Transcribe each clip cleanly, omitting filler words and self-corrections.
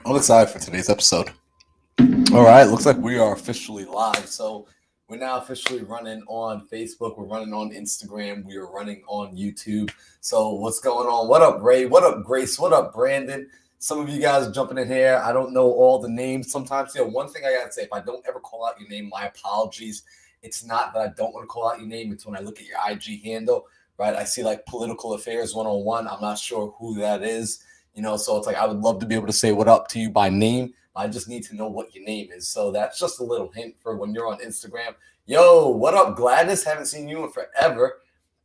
I'm excited for today's episode. All right, looks like we are officially live. So we're now officially running on Facebook. We're running on Instagram. We are running on YouTube. So what's going on? What up, Ray? What up, Grace? What up, Brandon? Some of you guys are jumping in here. I don't know all the names. Sometimes, one thing I gotta say, if I don't ever call out your name, my apologies. It's not that I don't want to call out your name. It's when I look at your IG handle, right? I see like political affairs 101. I'm not sure who that is. So it's like I would love to be able to say what up to you by name. I just need to know what your name is. So that's just a little hint for when you're on Instagram. Yo, what up, Gladys? Haven't seen you in forever,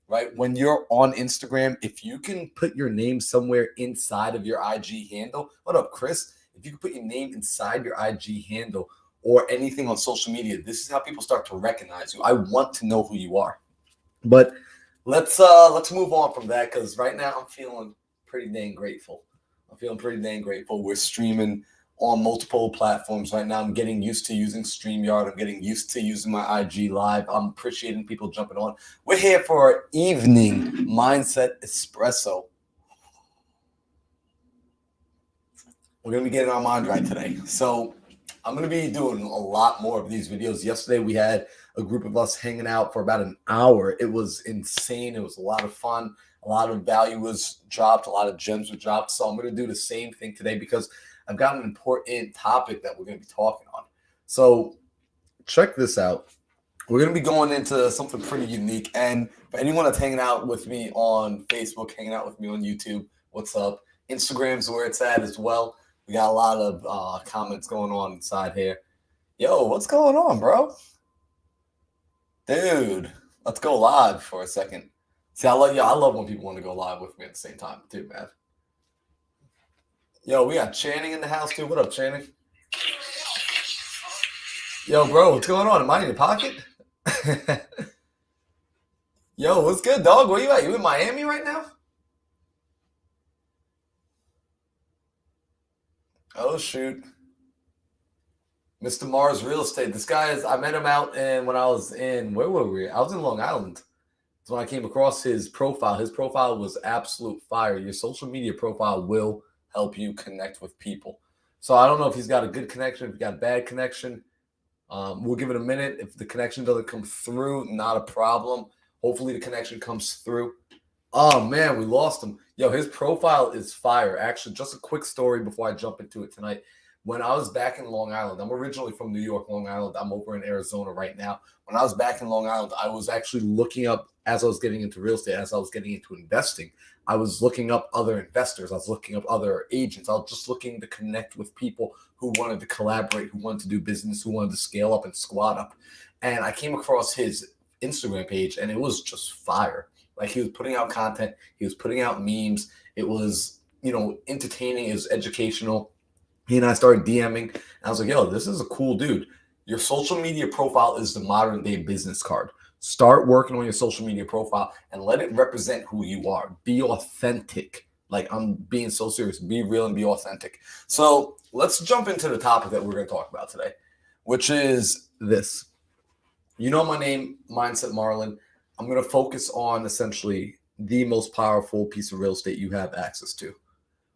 right? When you're on Instagram, if you can put your name somewhere inside of your IG handle, what up, Chris? If you can put your name inside your IG handle or anything on social media, this is how people start to recognize you. I want to know who you are. But let's move on from that because right now I'm feeling pretty dang grateful. We're streaming on multiple platforms right now. I'm getting used to using StreamYard. I'm getting used to using my IG Live. I'm appreciating people jumping on. We're here for our evening mindset espresso. We're going to be getting our mind right today. So I'm going to be doing a lot more of these videos. Yesterday, we had a group of us hanging out for about an hour. It was insane. It was a lot of fun. A lot of value was dropped. A lot of gems were dropped. So I'm going to do the same thing today because I've got an important topic that we're going to be talking on. So check this out. We're going to be going into something pretty unique. And for anyone that's hanging out with me on Facebook, hanging out with me on YouTube, what's up? Instagram's where it's at as well. We got a lot of comments going on inside here. Yo, what's going on, bro? Dude, let's go live for a second. See, I love when people want to go live with me at the same time, too, man. Yo, we got Channing in the house, too. What up, Channing? Yo, bro, what's going on? Am I in your pocket? Yo, what's good, dog? Where you at? You in Miami right now? Oh, shoot. Mr. Mars Real Estate. This guy is, I met him out and when I was in, where were we? I was in Long Island. That's when I came across his profile. His profile was absolute fire. Your social media profile will help you connect with people. So I don't know if he's got a good connection, if he got a bad connection. We'll give it a minute. If the connection doesn't come through, not a problem. Hopefully the connection comes through. Oh, man, we lost him. Yo, his profile is fire. Actually, just a quick story before I jump into it tonight. When I was back in Long Island, I'm originally from New York, Long Island. I'm over in Arizona right now. When I was back in Long Island, I was actually looking up, as I was getting into real estate, as I was getting into investing, I was looking up other investors. I was looking up other agents. I was just looking to connect with people who wanted to collaborate, who wanted to do business, who wanted to scale up and squat up. And I came across his Instagram page, and it was just fire. Like he was putting out content, he was putting out memes. It was, entertaining, it was educational. He and I started DMing, and I was like, yo, this is a cool dude. Your social media profile is the modern day business card. Start working on your social media profile and let it represent who you are. Be authentic. Like, I'm being so serious. Be real and be authentic. So let's jump into the topic that we're going to talk about today, which is this. You know my name, Mindset Marlin. I'm going to focus on essentially the most powerful piece of real estate you have access to,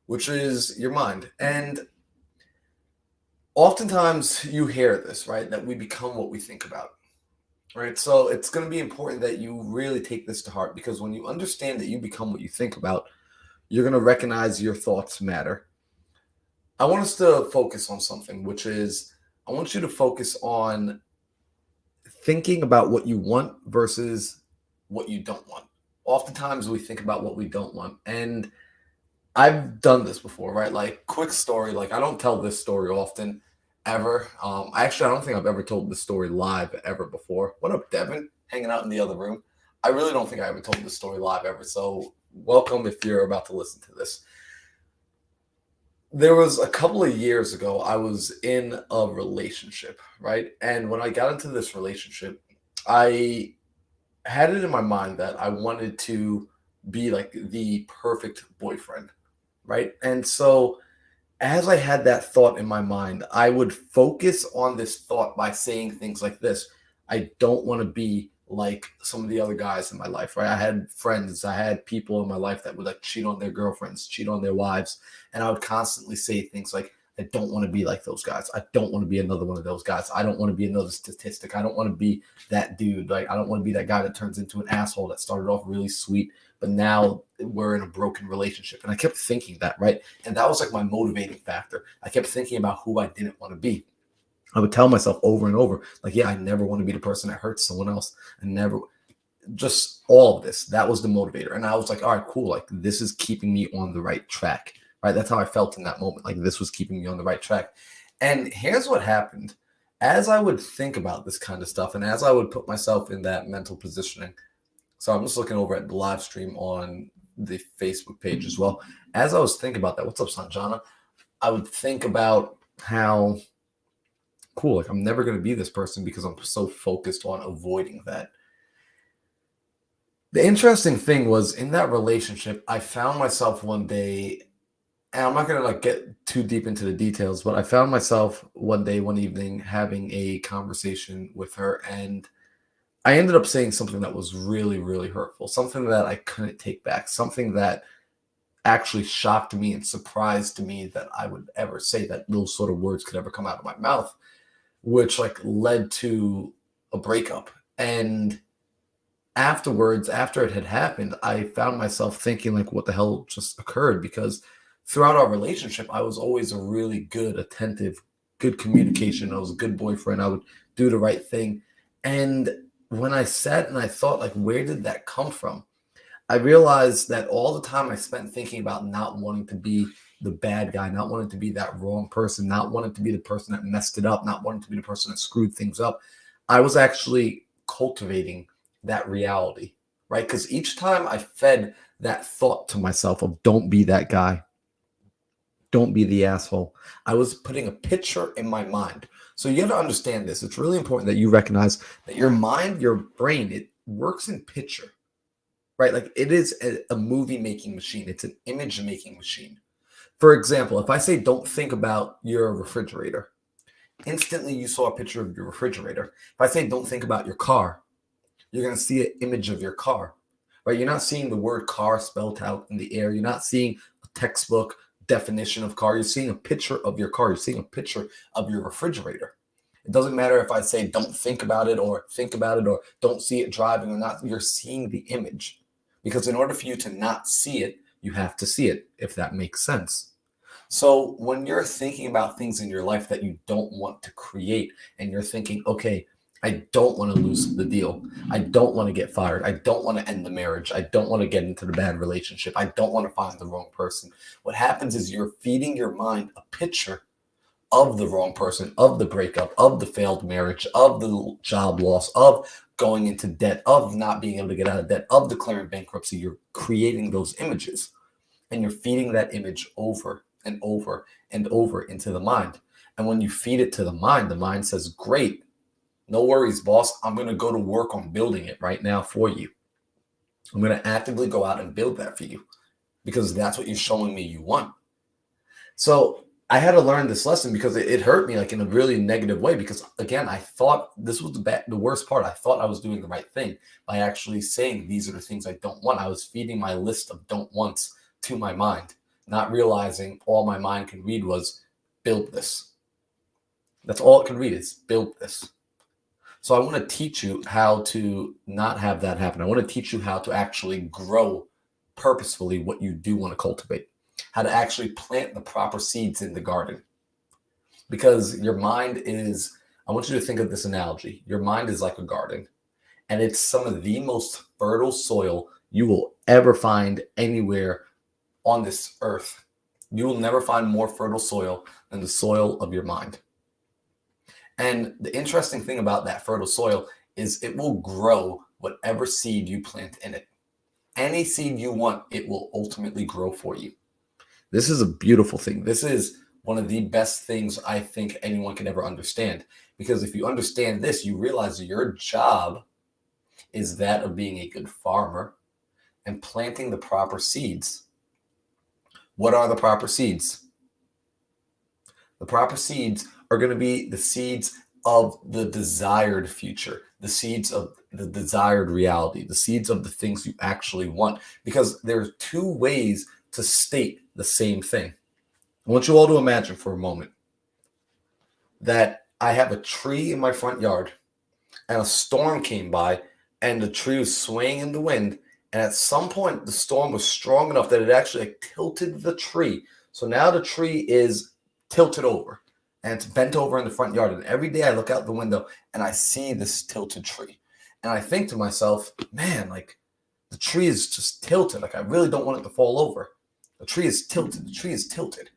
which is your mind. And oftentimes you hear this, right? That we become what we think about, right? So it's going to be important that you really take this to heart because when you understand that you become what you think about, you're going to recognize your thoughts matter. I want us to focus on something, which is I want you to focus on thinking about what you want versus what you don't want. Oftentimes we think about what we don't want. And I've done this before, right? Like, quick story. Like, I don't tell this story often, ever. Actually, I don't think I've ever told this story live ever before. What up, Devin? Hanging out in the other room. I really don't think I ever told this story live ever. So, welcome if you're about to listen to this. There was a couple of years ago, I was in a relationship, right? And when I got into this relationship, I had it in my mind that I wanted to be like the perfect boyfriend, right? And so as I had that thought in my mind, I would focus on this thought by saying things like this. I don't want to be like some of the other guys in my life, right? I had friends, I had people in my life that would like cheat on their girlfriends, cheat on their wives. And I would constantly say things like, I don't want to be like those guys. I don't want to be another one of those guys. I don't want to be another statistic. I don't want to be that dude. Like, I don't want to be that guy that turns into an asshole that started off really sweet, but now we're in a broken relationship. And I kept thinking that, right? And that was like my motivating factor. I kept thinking about who I didn't want to be. I would tell myself over and over, like, yeah, I never want to be the person that hurts someone else. I never, just all of this. That was the motivator. And I was like, all right, cool. Like, this is keeping me on the right track. Right. That's how I felt in that moment. Like, this was keeping me on the right track. And here's what happened. As I would think about this kind of stuff and as I would put myself in that mental positioning. So I'm just looking over at the live stream on the Facebook page as well. As I was thinking about that, what's up, Sanjana? I would think about how cool, like, I'm never going to be this person because I'm so focused on avoiding that. The interesting thing was in that relationship, I found myself one day, and I'm not going to like get too deep into the details, but I found myself one day, one evening, having a conversation with her, and I ended up saying something that was really, really hurtful, something that I couldn't take back, something that actually shocked me and surprised me that I would ever say that those sort of words could ever come out of my mouth, which like led to a breakup. And afterwards, after it had happened, I found myself thinking like, what the hell just occurred? Because throughout our relationship, I was always a really good, attentive, good communication. I was a good boyfriend. I would do the right thing. And when I sat and I thought, like, where did that come from? I realized that all the time I spent thinking about not wanting to be the bad guy, not wanting to be that wrong person, not wanting to be the person that messed it up, not wanting to be the person that screwed things up, I was actually cultivating that reality, right? Because each time I fed that thought to myself of don't be that guy, don't be the asshole, I was putting a picture in my mind. So you have to understand this. It's really important that you recognize that your mind, your brain, it works in picture, right? Like, it is a movie making machine. It's an image making machine. For example, if I say don't think about your refrigerator, instantly you saw a picture of your refrigerator. If I say don't think about your car, you're going to see an image of your car, right? You're not seeing the word car spelled out in the air. You're not seeing a textbook definition of car. You're seeing a picture of your car. You're seeing a picture of your refrigerator. It doesn't matter if I say don't think about it or don't see it driving or not. You're seeing the image, because in order for you to not see it, you have to see it, if that makes sense. So when you're thinking about things in your life that you don't want to create, and you're thinking, okay, I don't want to lose the deal. I don't want to get fired. I don't want to end the marriage. I don't want to get into the bad relationship. I don't want to find the wrong person. What happens is you're feeding your mind a picture of the wrong person, of the breakup, of the failed marriage, of the job loss, of going into debt, of not being able to get out of debt, of declaring bankruptcy. You're creating those images, and you're feeding that image over and over and over into the mind. And when you feed it to the mind says, great, no worries, boss. I'm going to go to work on building it right now for you. I'm going to actively go out and build that for you, because that's what you're showing me you want. So I had to learn this lesson, because it hurt me like in a really negative way, because again, I thought this was the worst part. I thought I was doing the right thing by actually saying these are the things I don't want. I was feeding my list of don't wants to my mind, not realizing all my mind can read was build this. That's all it can read is build this. So I want to teach you how to not have that happen. I want to teach you how to actually grow purposefully what you do want to cultivate, how to actually plant the proper seeds in the garden. Because your mind is, I want you to think of this analogy. Your mind is like a garden, and it's some of the most fertile soil you will ever find anywhere on this earth. You will never find more fertile soil than the soil of your mind. And the interesting thing about that fertile soil is it will grow whatever seed you plant in it. Any seed you want, it will ultimately grow for you. This is a beautiful thing. This is one of the best things I think anyone can ever understand. Because if you understand this, you realize that your job is that of being a good farmer and planting the proper seeds. What are the proper seeds? The proper seeds are going to be the seeds of the desired future, the seeds of the desired reality, the seeds of the things you actually want. Because there's two ways to state the same thing. I want you all to imagine for a moment that I have a tree in my front yard and a storm came by and the tree was swaying in the wind. And at some point, the storm was strong enough that it actually like, tilted the tree. So now the tree is tilted over and it's bent over in the front yard. And every day I look out the window and I see this tilted tree. And I think to myself, man, like the tree is just tilted. Like I really don't want it to fall over. The tree is tilted. The tree is tilted.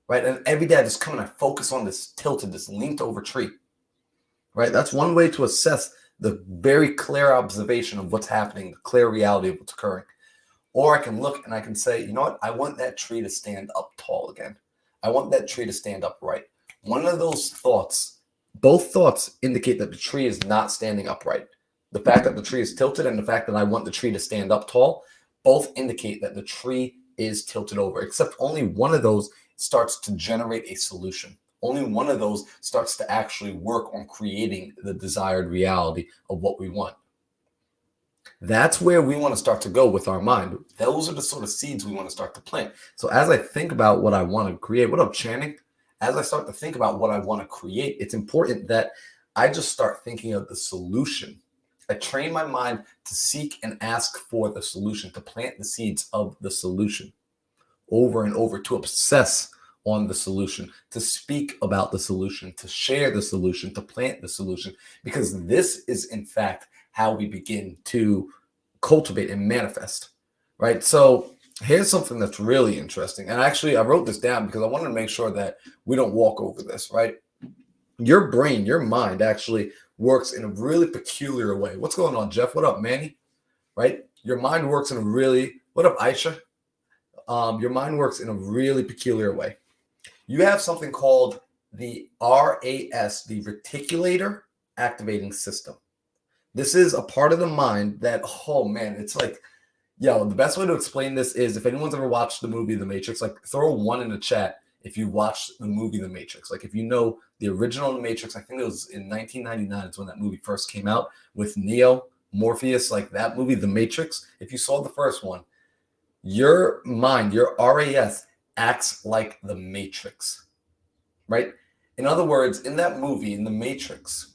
Right. And every day I just come and I focus on this tilted, this leaned over tree. Right. That's one way to assess the very clear observation of what's happening, the clear reality of what's occurring. Or I can look and I can say, you know what? I want that tree to stand up tall again. I want that tree to stand upright. One of those thoughts, both thoughts indicate that the tree is not standing upright. The fact that the tree is tilted and the fact that I want the tree to stand up tall, both indicate that the tree is tilted over, except only one of those starts to generate a solution. Only one of those starts to actually work on creating the desired reality of what we want. That's where we want to start to go with our mind. Those are the sort of seeds we want to start to plant. So as I think about what I want to create, what up, Channing? As I start to think about what I want to create, it's important that I just start thinking of the solution. I train my mind to seek and ask for the solution, to plant the seeds of the solution over and over, to obsess on the solution, to speak about the solution, to share the solution, to plant the solution, because this is in fact how we begin to cultivate and manifest, right? So here's something that's really interesting. And actually, I wrote this down because I wanted to make sure that we don't walk over this, right? Your brain, your mind actually works in a really peculiar way. What's going on, Jeff? What up, Manny? Right? Your mind works in a really, what up, Aisha? Your mind works in a really peculiar way. You have something called the RAS, the reticular activating system. This is a part of the mind that, oh man, it's like, yo, the best way to explain this is if anyone's ever watched the movie The Matrix, like throw one in the chat if you watched the movie The Matrix. Like if you know the original The Matrix, I think it was in 1999 is when that movie first came out with Neo, Morpheus, like that movie The Matrix. If you saw the first one, your mind, your RAS acts like the Matrix, right? In other words, in that movie, in the Matrix,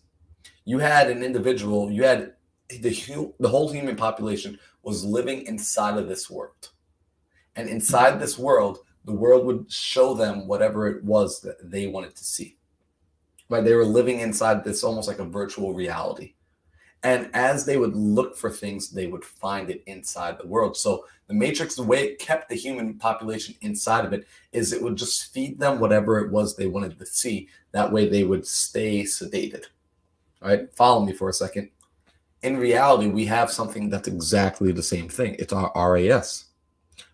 you had an individual, you had the whole human population was living inside of this world. And inside this world, the world would show them whatever it was that they wanted to see, right? They were living inside this almost like a virtual reality. And as they would look for things, they would find it inside the world. So the Matrix, the way it kept the human population inside of it is it would just feed them whatever it was they wanted to see. That way they would stay sedated. All right, follow me for a second. In reality, we have something that's exactly the same thing. It's our RAS,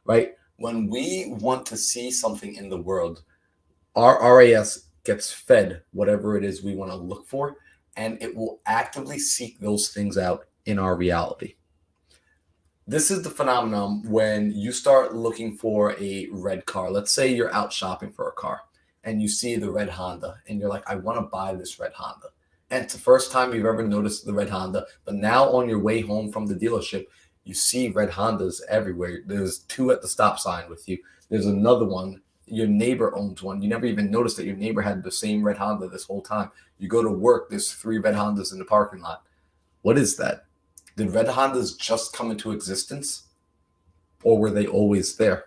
right? When we want to see something in the world, our RAS gets fed whatever it is we want to look for, and it will actively seek those things out in our reality. This is the phenomenon when you start looking for a red car. Let's say you're out shopping for a car and you see the red Honda and you're like, I want to buy this red Honda. And it's the first time you've ever noticed the red Honda, but now on your way home from the dealership, you see red Hondas everywhere. There's two at the stop sign with you. There's another one. Your neighbor owns one. You never even noticed that your neighbor had the same red Honda this whole time. You go to work, there's 3 red Hondas in the parking lot. What is that? Did red Hondas just come into existence? Or were they always there?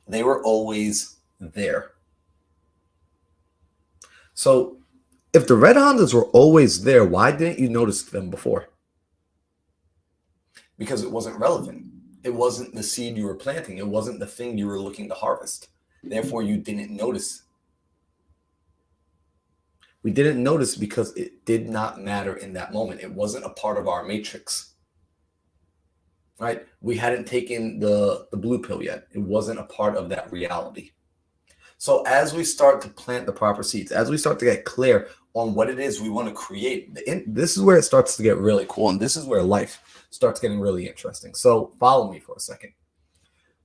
They were always there. So if the red Hondas were always there, why didn't you notice them before? Because it wasn't relevant. It wasn't the seed you were planting. It wasn't the thing you were looking to harvest. Therefore, you didn't notice. We didn't notice because it did not matter in that moment. It wasn't a part of our matrix, right? We hadn't taken the blue pill yet. It wasn't a part of that reality. So as we start to plant the proper seeds, as we start to get clear on what it is we want to create, this is where it starts to get really cool. And this is where life starts getting really interesting. So follow me for a second.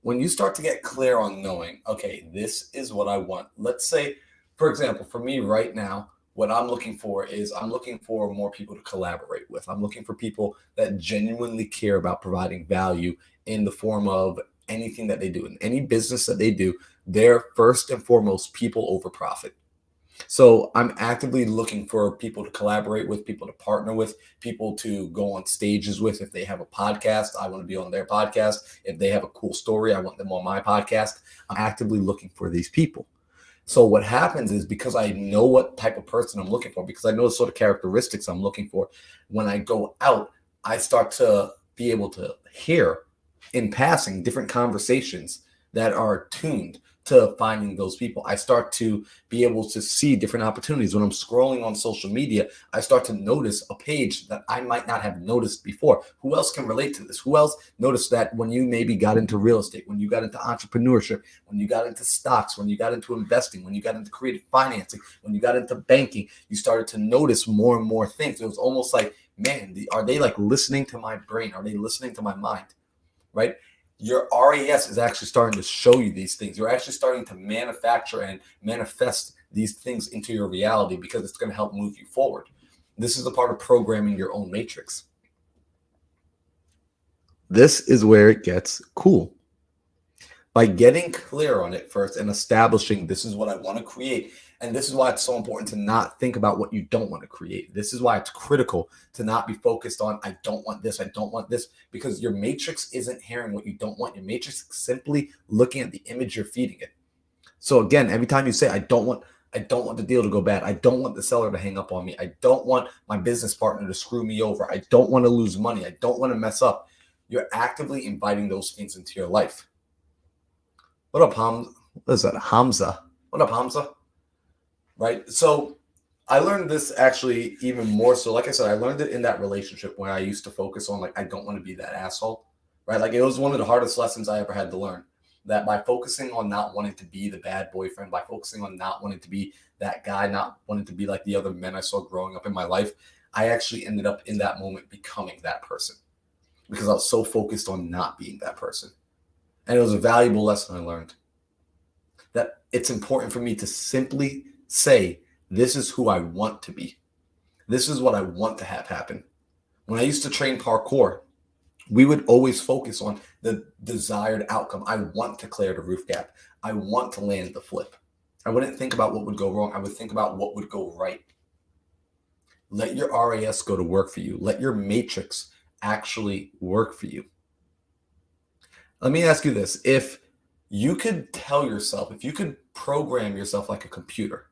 When you start to get clear on knowing, okay, this is what I want. Let's say, for example, for me right now, what I'm looking for is I'm looking for more people to collaborate with. I'm looking for people that genuinely care about providing value in the form of anything that they do, in any business that they do, they're first and foremost people over profit. So I'm actively looking for people to collaborate with, people to partner with, people to go on stages with. If they have a podcast, I want to be on their podcast. If they have a cool story, I want them on my podcast. I'm actively looking for these people. So what happens is, because I know what type of person I'm looking for, because I know the sort of characteristics I'm looking for, when I go out, I start to be able to hear in passing different conversations that are tuned to finding those people. I start to be able to see different opportunities. When I'm scrolling on social media, I start to notice a page that I might not have noticed before. Who else can relate to this? Who else noticed that when you maybe got into real estate, when you got into entrepreneurship, when you got into stocks, when you got into investing, when you got into creative financing, when you got into banking, you started to notice more and more things. It was almost like, man, are they like listening to my brain? Are they listening to my mind? Right? Your RAS is actually starting to show you these things. You're actually starting to manufacture and manifest these things into your reality, because it's going to help move you forward. This is a part of programming your own matrix. This is where it gets cool. By getting clear on it first and establishing, this is what I want to create. And this is why it's so important to not think about what you don't want to create. This is why it's critical to not be focused on, I don't want this, I don't want this, because your matrix isn't hearing what you don't want. Your matrix is simply looking at the image you're feeding it. So again, every time you say, I don't want the deal to go bad, I don't want the seller to hang up on me, I don't want my business partner to screw me over, I don't want to lose money, I don't want to mess up, you're actively inviting those things into your life. What up, Hamza? What is that? Hamza. What up, Hamza? Right? So I learned this actually even more so. Like I said, I learned it in that relationship where I used to focus on, like, I don't want to be that asshole. Right? Like, it was one of the hardest lessons I ever had to learn. That by focusing on not wanting to be the bad boyfriend, by focusing on not wanting to be that guy, not wanting to be like the other men I saw growing up in my life, I actually ended up in that moment becoming that person, because I was so focused on not being that person. And it was a valuable lesson I learned, that it's important for me to simply say, this is who I want to be. This is what I want to have happen. When I used to train parkour, we would always focus on the desired outcome. I want to clear the roof gap. I want to land the flip. I wouldn't think about what would go wrong. I would think about what would go right. Let your RAS go to work for you. Let your matrix actually work for you. Let me ask you this. If you could tell yourself, if you could program yourself like a computer,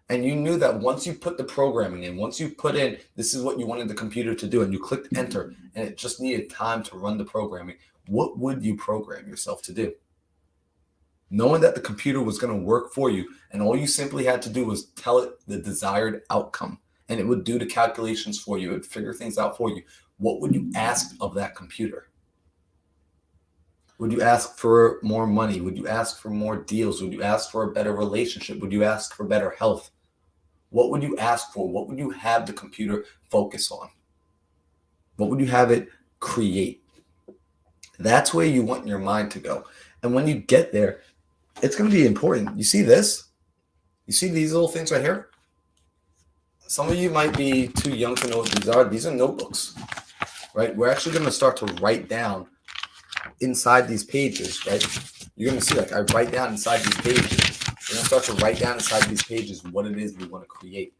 and you knew that once you put the programming in, once you put in, this is what you wanted the computer to do, and you clicked enter, and it just needed time to run the programming, what would you program yourself to do? Knowing that the computer was going to work for you, and all you simply had to do was tell it the desired outcome, and it would do the calculations for you. It would figure things out for you. What would you ask of that computer? Would you ask for more money? Would you ask for more deals? Would you ask for a better relationship? Would you ask for better health? What would you ask for? What would you have the computer focus on? What would you have it create? That's where you want your mind to go. And when you get there, it's going to be important. You see this? You see these little things right here? Some of you might be too young to know what these are. These are notebooks, right? We're actually going to start to write down inside these pages, right? You're going to see, like, I write down inside these pages. We're going to start to write down inside these pages what it is we want to create.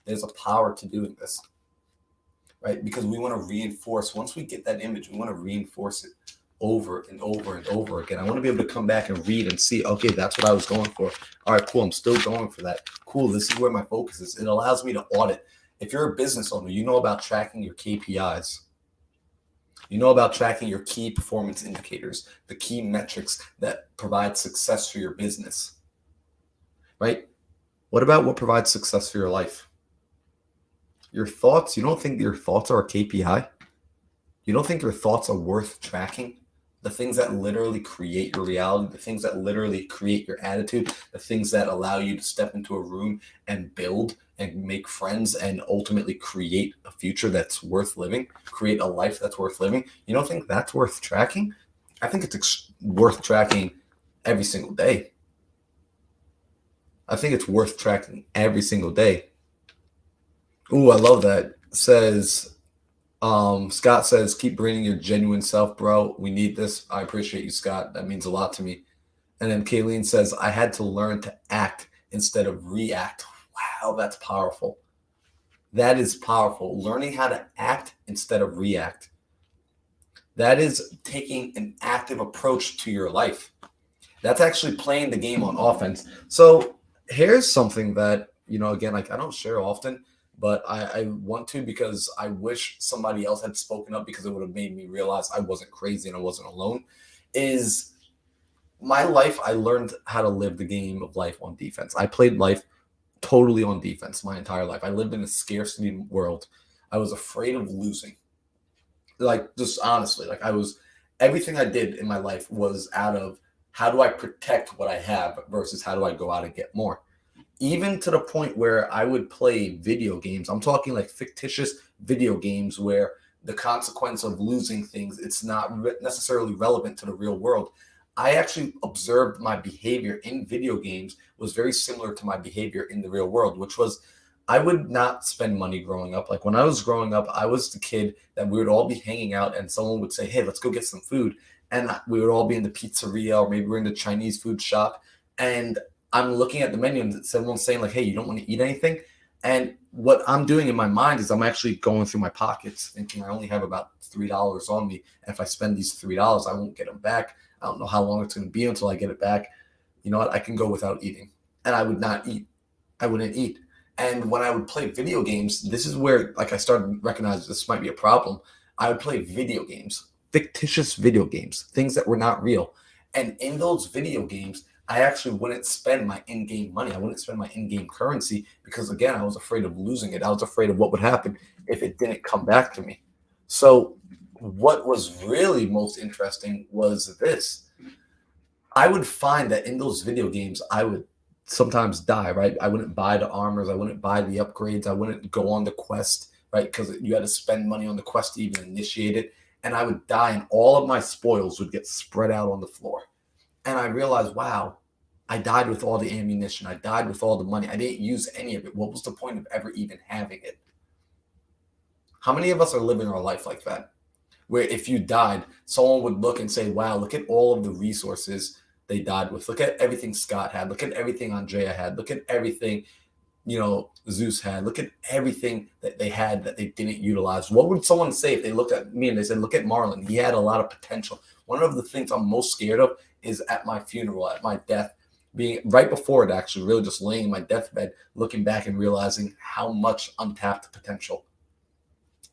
There's a power to doing this, right? Because we want to reinforce. Once we get that image, we want to reinforce it over and over and over again. I want to be able to come back and read and see, okay, that's what I was going for. All right, cool. I'm still going for that. Cool. This is where my focus is. It allows me to audit. If you're a business owner, you know about tracking your KPIs. You know about tracking your key performance indicators, the key metrics that provide success for your business, right? What about what provides success for your life? Your thoughts. You don't think your thoughts are a KPI? You don't think your thoughts are worth tracking? The things that literally create your reality, the things that literally create your attitude, the things that allow you to step into a room and build and make friends and ultimately create a future that's worth living, create a life that's worth living. You don't think that's worth tracking? I think it's worth tracking every single day. I think it's worth tracking every single day. Ooh, I love that. It says, Scott says, keep bringing your genuine self, bro. We need this. I appreciate you, Scott. That means a lot to me. And then Kayleen says, I had to learn to act instead of react. Wow, that's powerful. That is powerful. Learning how to act instead of react. That is taking an active approach to your life. That's actually playing the game on offense. So here's something that, again, like I don't share often, but I want to because I wish somebody else had spoken up because it would have made me realize I wasn't crazy and I wasn't alone. Is my life, I learned how to live the game of life on defense. I played life totally on defense my entire life. I lived in a scarcity world. I was afraid of losing. Like, just honestly, like everything I did in my life was out of how do I protect what I have versus how do I go out and get more. Even to the point where I would play video games. I'm talking like fictitious video games where the consequence of losing things, it's not necessarily relevant to the real world. I actually observed my behavior in video games was very similar to my behavior in the real world, which was I would not spend money growing up. Like when I was growing up, I was the kid that we would all be hanging out and someone would say, hey, let's go get some food. And we would all be in the pizzeria or maybe we're in the Chinese food shop. And I'm looking at the menu and someone's saying like, hey, you don't want to eat anything? And what I'm doing in my mind is I'm actually going through my pockets thinking I only have about $3 on me. And if I spend these $3, I won't get them back. I don't know how long it's going to be until I get it back. You know what? I can go without eating. And I would not eat. I wouldn't eat. And when I would play video games, this is where like I started recognizing this might be a problem. I would play video games, fictitious video games, things that were not real. And in those video games, I actually wouldn't spend my in-game money. I wouldn't spend my in-game currency because, again, I was afraid of losing it. I was afraid of what would happen if it didn't come back to me. So what was really most interesting was this. I would find that in those video games, I would sometimes die, right? I wouldn't buy the armors. I wouldn't buy the upgrades. I wouldn't go on the quest, right? Because you had to spend money on the quest to even initiate it. And I would die and all of my spoils would get spread out on the floor. And I realized, wow, I died with all the ammunition. I died with all the money. I didn't use any of it. What was the point of ever even having it? How many of us are living our life like that? Where if you died, someone would look and say, wow, look at all of the resources they died with. Look at everything Scott had. Look at everything Andrea had. Look at everything, Zeus had. Look at everything that they had that they didn't utilize. What would someone say if they looked at me and they said, look at Marlon. He had a lot of potential. One of the things I'm most scared of is at my funeral, at my death, being right before it actually, really just laying in my deathbed, looking back and realizing how much untapped potential.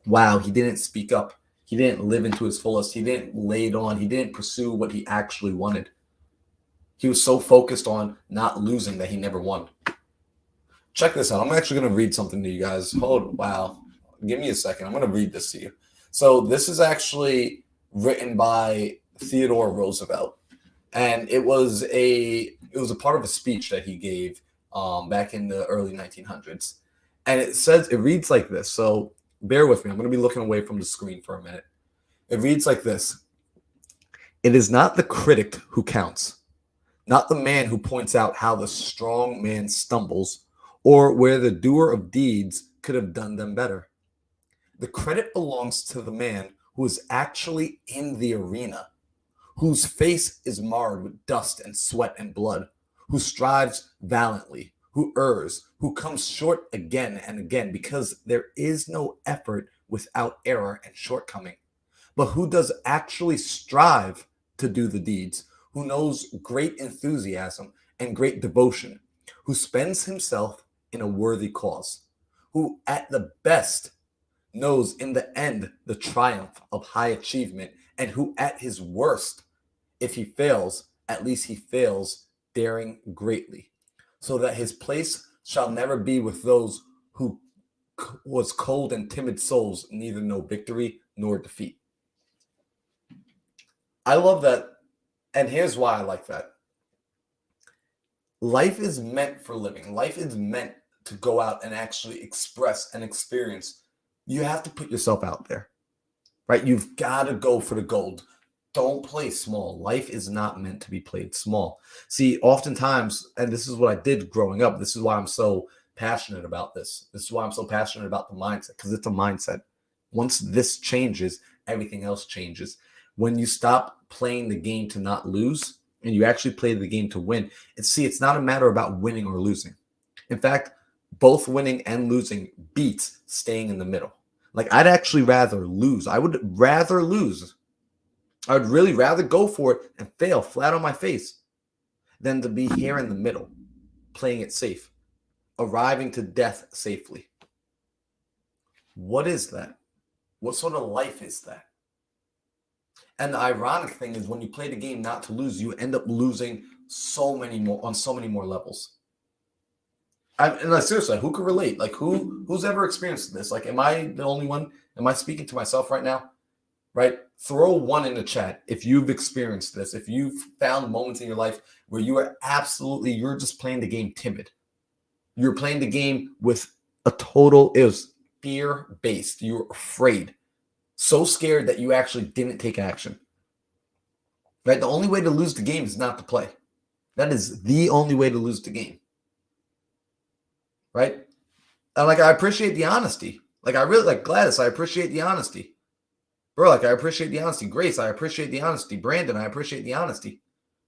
Wow, he didn't speak up. He didn't live into his fullest. He didn't lay it on. He didn't pursue what he actually wanted. He was so focused on not losing that he never won. Check this out. I'm actually going to read something to you guys. Wow. Give me a second. I'm going to read this to you. So this is actually written by Theodore Roosevelt. And it was a part of a speech that he gave back in the early 1900s. And it reads like this. So bear with me. I'm going to be looking away from the screen for a minute. It reads like this. It is not the critic who counts, not the man who points out how the strong man stumbles or where the doer of deeds could have done them better. The credit belongs to the man who is actually in the arena, whose face is marred with dust and sweat and blood, who strives valiantly, who errs, who comes short again and again, because there is no effort without error and shortcoming, but who does actually strive to do the deeds, who knows great enthusiasm and great devotion, who spends himself in a worthy cause, who at the best knows in the end the triumph of high achievement, and who at his worst, if he fails, at least he fails daring greatly, so that his place shall never be with those who was cold and timid souls, neither know victory nor defeat. I love that. And here's why I like that. Life is meant for living. Life is meant to go out and actually express and experience. You have to put yourself out there, right? You've got to go for the gold. Don't play small. Life is not meant to be played small. See, oftentimes, and this is what I did growing up. This is why I'm so passionate about this. This is why I'm so passionate about the mindset, because it's a mindset. Once this changes, everything else changes. When you stop playing the game to not lose and you actually play the game to win, it's not a matter about winning or losing. In fact, both winning and losing beats staying in the middle. Like, I'd actually rather lose. I would rather lose. I'd really rather go for it and fail flat on my face than to be here in the middle, playing it safe, arriving to death safely. What is that? What sort of life is that? And the ironic thing is, when you play the game not to lose, you end up losing so many more levels. And seriously, who can relate? Like, who's ever experienced this? Like, am I the only one? Am I speaking to myself right now? Right? Throw one in the chat if you've experienced this. If you've found moments in your life where you're just playing the game timid. You're playing the game with it was fear-based. You were afraid. So scared that you actually didn't take action. Right? The only way to lose the game is not to play. That is the only way to lose the game. Right? And like, I appreciate the honesty. Like, I really like Gladys. I appreciate the honesty. Bro, like, I appreciate the honesty. Grace, I appreciate the honesty. Brandon, I appreciate the honesty.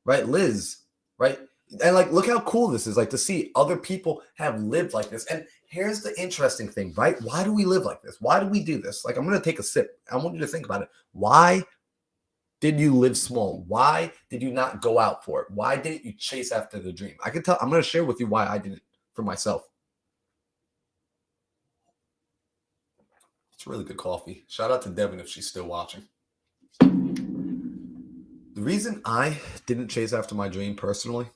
Right? Liz, right? And like, look how cool this is, like, to see other people have lived like this. And here's the interesting thing, right? Why do we live like this? Why do we do this? Like, I'm going to take a sip. I want you to think about it. Why did you live small? Why did you not go out for it? Why didn't you chase after the dream? I'm going to share with you why I did it for myself. It's really good coffee. Shout out to Devin if she's still watching. The reason I didn't chase after my dream personally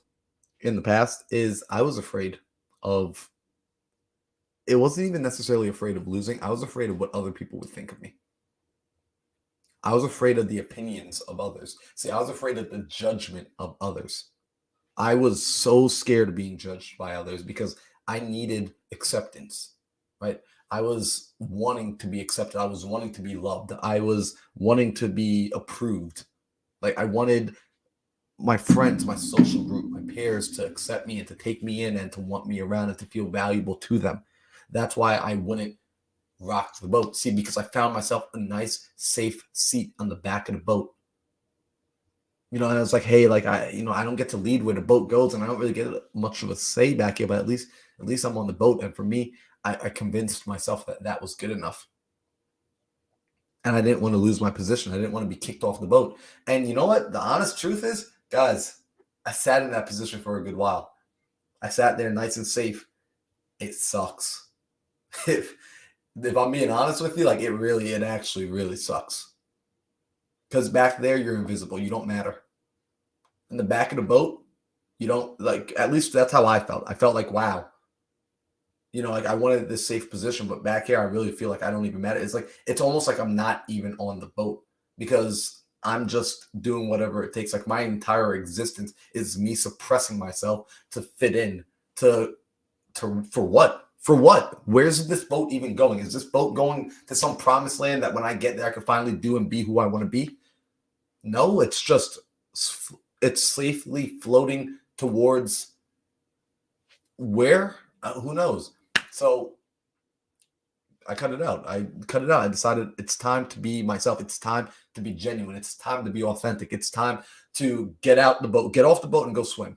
in the past is I was afraid of, it wasn't even necessarily afraid of losing. I was afraid of what other people would think of me. I was afraid of the opinions of others. See, I was afraid of the judgment of others. I was so scared of being judged by others because I needed acceptance, right? I was wanting to be accepted. I was wanting to be loved. I was wanting to be approved. Like, I wanted my friends, my social group, my peers to accept me and to take me in and to want me around and to feel valuable to them. That's why I wouldn't rock the boat. See, because I found myself a nice, safe seat on the back of the boat. And I was like, hey, like, I don't get to lead where the boat goes, and I don't really get much of a say back here, but at least I'm on the boat. And for me, I convinced myself that that was good enough. And I didn't want to lose my position. I didn't want to be kicked off the boat. And you know what? The honest truth is, guys, I sat in that position for a good while. I sat there nice and safe. It sucks. If I'm being honest with you, like, it actually really sucks. Because back there, you're invisible. You don't matter. In the back of the boat, you don't, like, at least that's how I felt. I felt like, wow. Like, I wanted this safe position, but back here, I really feel like I don't even matter. It's like, it's almost like I'm not even on the boat because I'm just doing whatever it takes. Like, my entire existence is me suppressing myself to fit in for what? For what? Where's this boat even going? Is this boat going to some promised land that when I get there, I can finally do and be who I want to be? No, it's safely floating towards where? Who knows? So I cut it out. I decided it's time to be myself. It's time to be genuine. It's time to be authentic. It's time to get off the boat and go swim.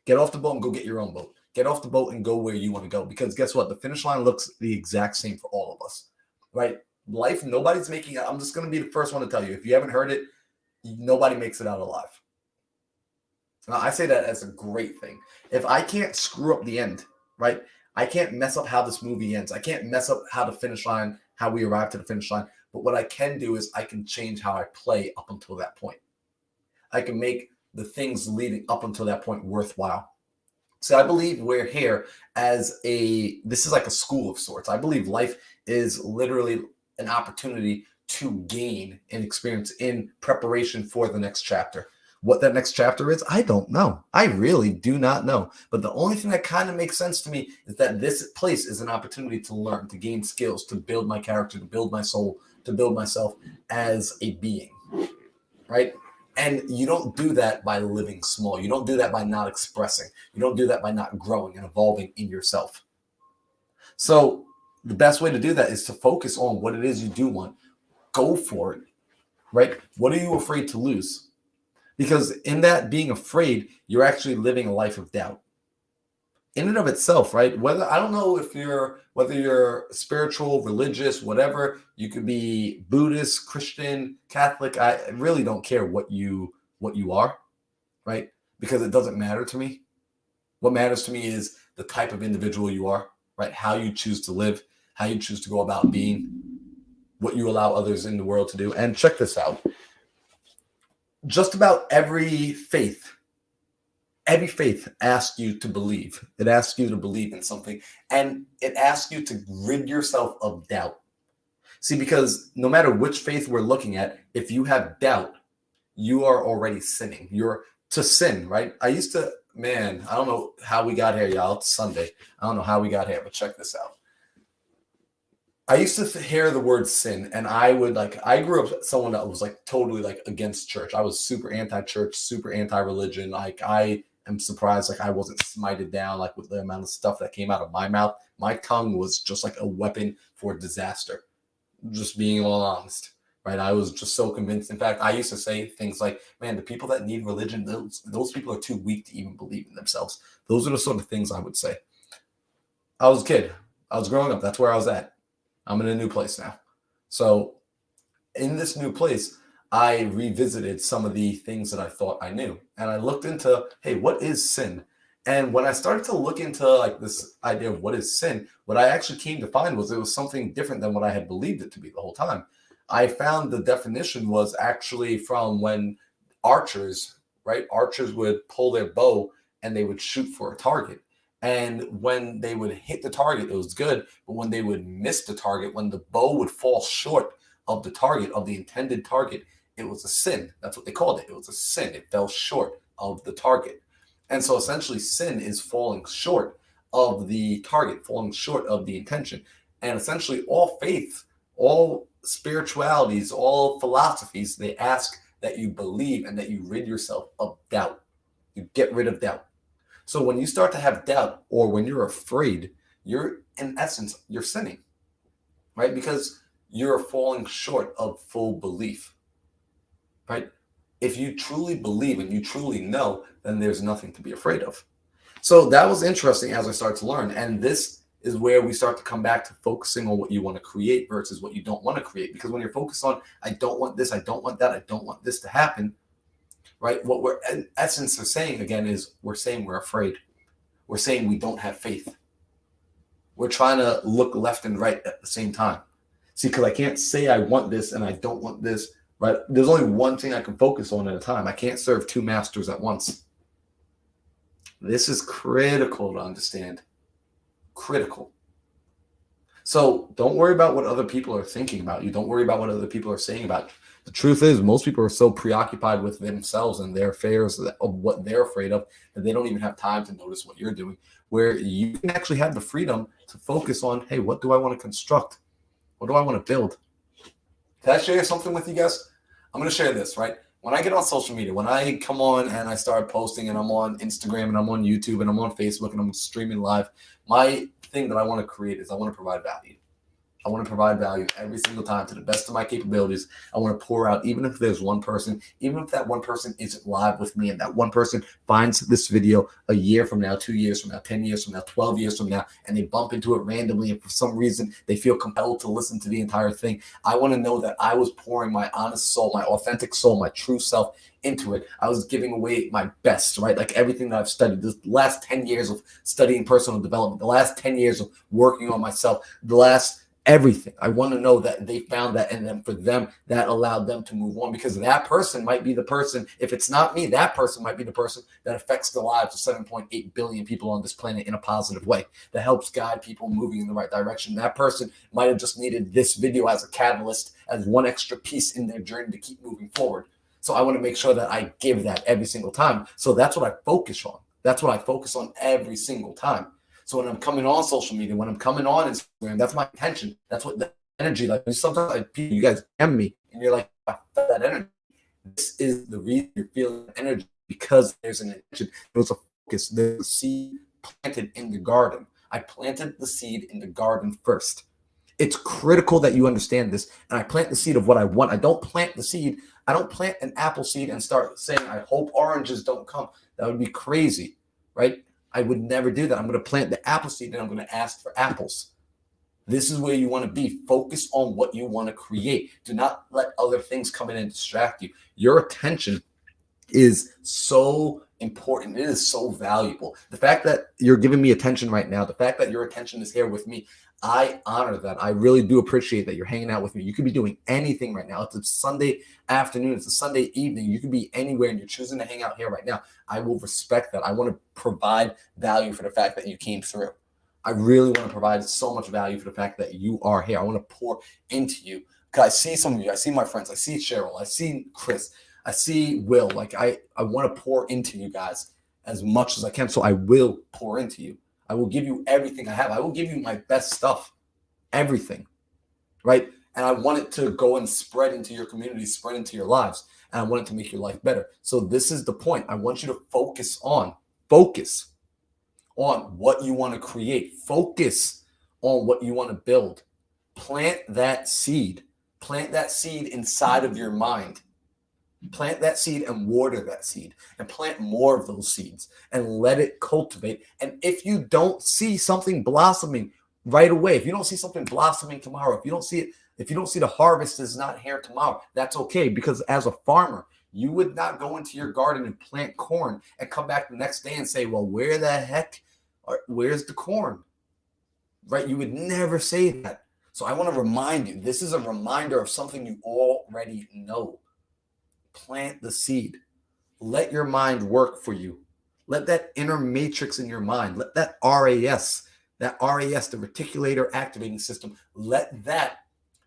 Get off the boat and go get your own boat. Get off the boat and go where you want to go. Because guess what? The finish line looks the exact same for all of us, right? Life, nobody's making it. I'm just going to be the first one to tell you. If you haven't heard it, nobody makes it out alive. Now, I say that as a great thing. If I can't screw up the end, right? I can't mess up how this movie ends. I can't mess up how the finish line, how we arrive to the finish line. But what I can do is I can change how I play up until that point. I can make the things leading up until that point worthwhile. So I believe we're here this is like a school of sorts. I believe life is literally an opportunity to gain an experience in preparation for the next chapter. What that next chapter is, I don't know. I really do not know. But the only thing that kind of makes sense to me is that this place is an opportunity to learn, to gain skills, to build my character, to build my soul, to build myself as a being, right? And you don't do that by living small. You don't do that by not expressing. You don't do that by not growing and evolving in yourself. So the best way to do that is to focus on what it is you do want. Go for it, right? What are you afraid to lose? Because in that being afraid, you're actually living a life of doubt. In and of itself, right? Whether I don't know if whether you're spiritual, religious, whatever, you could be Buddhist, Christian, Catholic. I really don't care what you are, right? Because it doesn't matter to me. What matters to me is the type of individual you are, right? How you choose to live, how you choose to go about being, what you allow others in the world to do. And check this out. Just about every faith asks you to believe. It asks you to believe in something, and it asks you to rid yourself of doubt. See, because no matter which faith we're looking at, if you have doubt, you are already sinning. You're to sin, right? I don't know how we got here, y'all. It's Sunday. I don't know how we got here, but check this out. I used to hear the word sin, and I grew up someone that was like totally like against church. I was super anti-church, super anti-religion. Like I am surprised like I wasn't smited down like with the amount of stuff that came out of my mouth. My tongue was just like a weapon for disaster. Just being all honest, right? I was just so convinced. In fact, I used to say things like, man, the people that need religion, those people are too weak to even believe in themselves. Those are the sort of things I would say. I was a kid. I was growing up. That's where I was at. I'm in a new place now. So in this new place, I revisited some of the things that I thought I knew. And I looked into, hey, what is sin? And when I started to look into like this idea of what is sin, what I actually came to find was it was something different than what I had believed it to be the whole time. I found the definition was actually from when archers, right? Archers would pull their bow and they would shoot for a target. And when they would hit the target, it was good. But when they would miss the target, when the bow would fall short of the target, of the intended target, it was a sin. That's what they called it. It was a sin. It fell short of the target. And so essentially sin is falling short of the target, falling short of the intention. And essentially all faith, all spiritualities, all philosophies, they ask that you believe and that you rid yourself of doubt. You get rid of doubt. So when you start to have doubt or when you're afraid, you're in essence, you're sinning, right? Because you're falling short of full belief, right? If you truly believe and you truly know, then there's nothing to be afraid of. So that was interesting as I started to learn. And this is where we start to come back to focusing on what you want to create versus what you don't want to create. Because when you're focused on, I don't want this, I don't want that, I don't want this to happen, right? What we're in essence are saying again is we're saying we're afraid. We're saying we don't have faith. We're trying to look left and right at the same time. See, because I can't say I want this and I don't want this, right? There's only one thing I can focus on at a time. I can't serve two masters at once. This is critical to understand. Critical. So don't worry about what other people are thinking about you. Don't worry about what other people are saying about you. The truth is, most people are so preoccupied with themselves and their affairs of what they're afraid of that they don't even have time to notice what you're doing. Where you can actually have the freedom to focus on, hey, what do I want to construct? What do I want to build? Can I share something with you guys? I'm going to share this, right? When I get on social media, when I come on and I start posting and I'm on Instagram and I'm on YouTube and I'm on Facebook and I'm streaming live, my thing that I want to create is I want to provide value. I want to provide value every single time to the best of my capabilities. I want to pour out, even if there's one person, even if that one person isn't live with me and that one person finds this video a year from now, 2 years from now, 10 years from now, 12 years from now, and they bump into it randomly and for some reason they feel compelled to listen to the entire thing. I want to know that I was pouring my honest soul, my authentic soul, my true self into it. I was giving away my best, right? Like everything that I've studied, the last 10 years of studying personal development, the last 10 years of working on myself, the last everything. I want to know that they found that, and then for them, that allowed them to move on, because that person might be the person, if it's not me, that person might be the person that affects the lives of 7.8 billion people on this planet in a positive way, that helps guide people moving in the right direction. That person might have just needed this video as a catalyst, as one extra piece in their journey to keep moving forward. So I want to make sure that I give that every single time. So that's what I focus on. That's what I focus on every single time. So when I'm coming on social media, when I'm coming on Instagram, that's my intention. That's what the energy, like sometimes you guys DM me and you're like, I felt that energy. This is the reason you're feeling energy, because there's an intention. There's a focus. There's a seed planted in the garden. I planted the seed in the garden first. It's critical that you understand this. And I plant the seed of what I want. I don't plant an apple seed and start saying, I hope oranges don't come. That would be crazy, right? I would never do that. I'm going to plant the apple seed and I'm going to ask for apples. This is where you want to be. Focus on what you want to create. Do not let other things come in and distract you. Your attention is so important. It is so valuable. The fact that you're giving me attention right now, the fact that your attention is here with me, I honor that. I really do appreciate that you're hanging out with me. You could be doing anything right now. It's a Sunday afternoon. It's a Sunday evening. You could be anywhere and you're choosing to hang out here right now. I will respect that. I want to provide value for the fact that you came through. I really want to provide so much value for the fact that you are here. I want to pour into you. Because I see some of you. I see my friends. I see Cheryl. I see Chris. I see Will. Like I want to pour into you guys as much as I can. So I will pour into you. I will give you everything I have. I will give you my best stuff. Everything. Right? And I want it to go and spread into your community, spread into your lives. And I want it to make your life better. So this is the point. I want you to focus on what you want to create. Focus on what you want to build. Plant that seed. Plant that seed inside of your mind. Plant that seed and water that seed and plant more of those seeds and let it cultivate. And if you don't see something blossoming right away, if you don't see something blossoming tomorrow, if you don't see the harvest is not here tomorrow, that's okay. Because as a farmer, you would not go into your garden and plant corn and come back the next day and say, well, where the heck, where's the corn? Right? You would never say that. So I want to remind you, this is a reminder of something you already know. Plant the seed. Let your mind work for you. Let that inner matrix in your mind, let that RAS, the reticular activating system, let that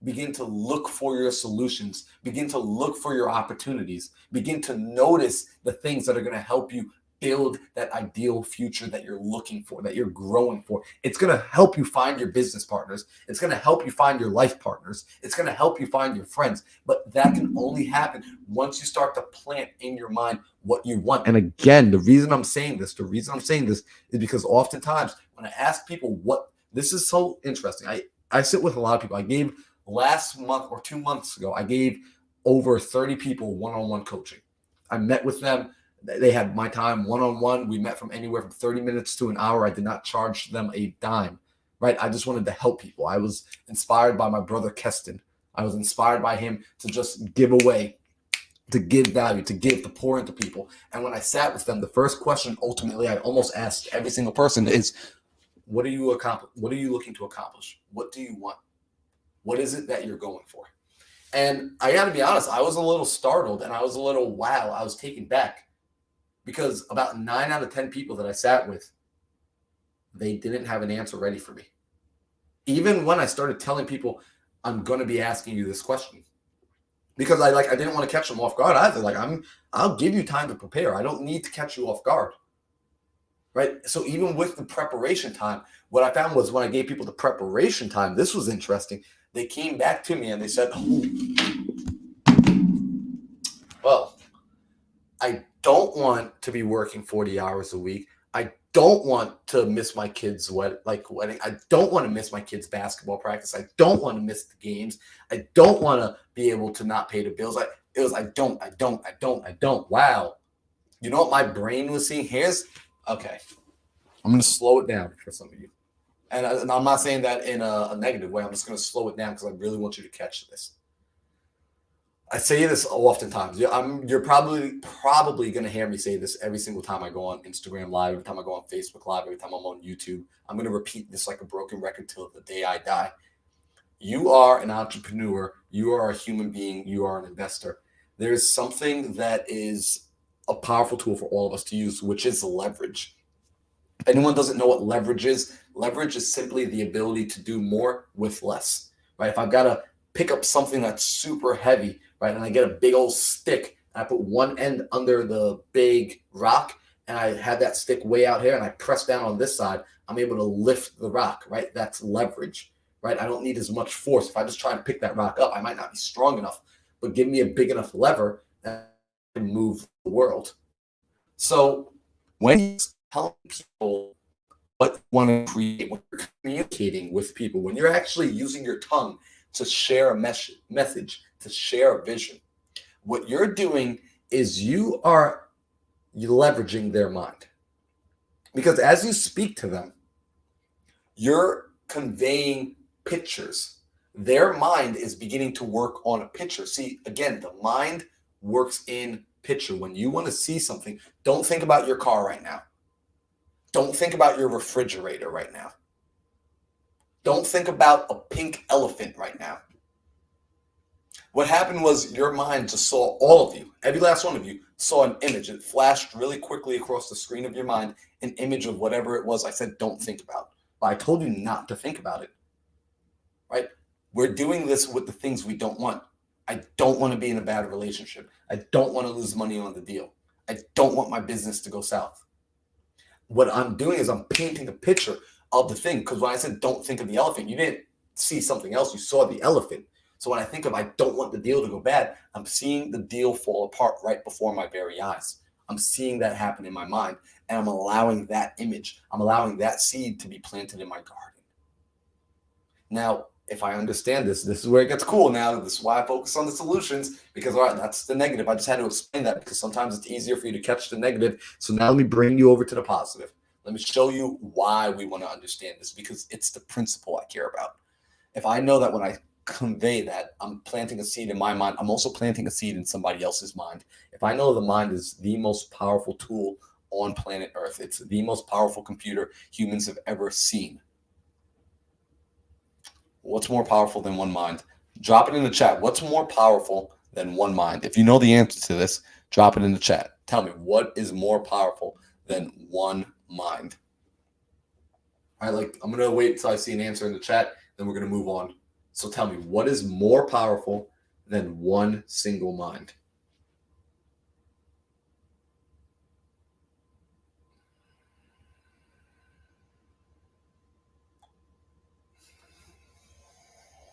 begin to look for your solutions, begin to look for your opportunities, begin to notice the things that are going to help you build that ideal future that you're looking for, that you're growing for. It's going to help you find your business partners. It's going to help you find your life partners. It's going to help you find your friends. But that can only happen once you start to plant in your mind what you want. And again, the reason I'm saying this is because oftentimes when I ask people this is so interesting. I sit with a lot of people. I gave last month or 2 months ago, I gave over 30 people one-on-one coaching. I met with them. They had my time one-on-one. We met from anywhere from 30 minutes to an hour. I did not charge them a dime, right? I just wanted to help people. I was inspired by my brother, Keston. I was inspired by him to just give away, to give value, to pour into people. And when I sat with them, the first question ultimately I almost asked every single person is, what are you looking to accomplish? What do you want? What is it that you're going for? And I got to be honest, I was a little startled and I was a little, wow, I was taken back. Because about 9 out of 10 people that I sat with, they didn't have an answer ready for me. Even when I started telling people, I'm going to be asking you this question. Because I didn't want to catch them off guard either. I'll give you time to prepare. I don't need to catch you off guard. Right? So even with the preparation time, what I found was when I gave people the preparation time, this was interesting. They came back to me and they said, well, I don't want to be working 40 hours a week. I don't want to miss my kids' wedding. I don't want to miss my kids' basketball practice. I don't want to miss the games. I don't want to be able to not pay the bills. I don't. Wow. You know what my brain was seeing? Okay. I'm going to slow it down for some of you. And I'm not saying that in a negative way. I'm just going to slow it down because I really want you to catch this. I say this oftentimes. You're probably going to hear me say this every single time I go on Instagram Live, every time I go on Facebook Live, every time I'm on YouTube. I'm going to repeat this like a broken record till the day I die. You are an entrepreneur. You are a human being. You are an investor. There is something that is a powerful tool for all of us to use, which is leverage. If anyone doesn't know what leverage is simply the ability to do more with less, right? If I've got to pick up something that's super heavy, right, and I get a big old stick, and I put one end under the big rock, and I have that stick way out here, and I press down on this side, I'm able to lift the rock, right? That's leverage, right? I don't need as much force. If I just try and pick that rock up, I might not be strong enough, but give me a big enough lever that I can move the world. So when you tell people what you want to create when you're communicating with people, when you're actually using your tongue to share a message, to share a vision. What you're doing is you are leveraging their mind. Because as you speak to them, you're conveying pictures. Their mind is beginning to work on a picture. See, again, the mind works in picture. When you want to see something, don't think about your car right now. Don't think about your refrigerator right now. Don't think about a pink elephant right now. What happened was your mind just saw all of you, every last one of you, saw an image. It flashed really quickly across the screen of your mind, an image of whatever it was I said don't think about. But I told you not to think about it, right? We're doing this with the things we don't want. I don't want to be in a bad relationship. I don't want to lose money on the deal. I don't want my business to go south. What I'm doing is I'm painting a picture of the thing. Because when I said don't think of the elephant, you didn't see something else. You saw the elephant. So when I think of I don't want the deal to go bad, I'm seeing the deal fall apart right before my very eyes. I'm seeing that happen in my mind, and I'm allowing that image, I'm allowing that seed to be planted in my garden. Now, if I understand this is where it gets cool now. This is why I focus on the solutions, because, all right, that's the negative. I just had to explain that because sometimes it's easier for you to catch the negative. So now let me bring you over to the positive. Let me show you why we want to understand this, because it's the principle I care about. If I know that when I convey that I'm planting a seed in my mind, I'm also planting a seed in somebody else's mind. If I know the mind is the most powerful tool on planet Earth, it's the most powerful computer humans have ever seen. What's more powerful than one mind? Drop it in the chat. What's more powerful than one mind? If you know the answer to this, drop it in the chat. Tell me, what is more powerful than one mind? All right, I'm going to wait until I see an answer in the chat, then we're going to move on. So tell me, what is more powerful than one single mind?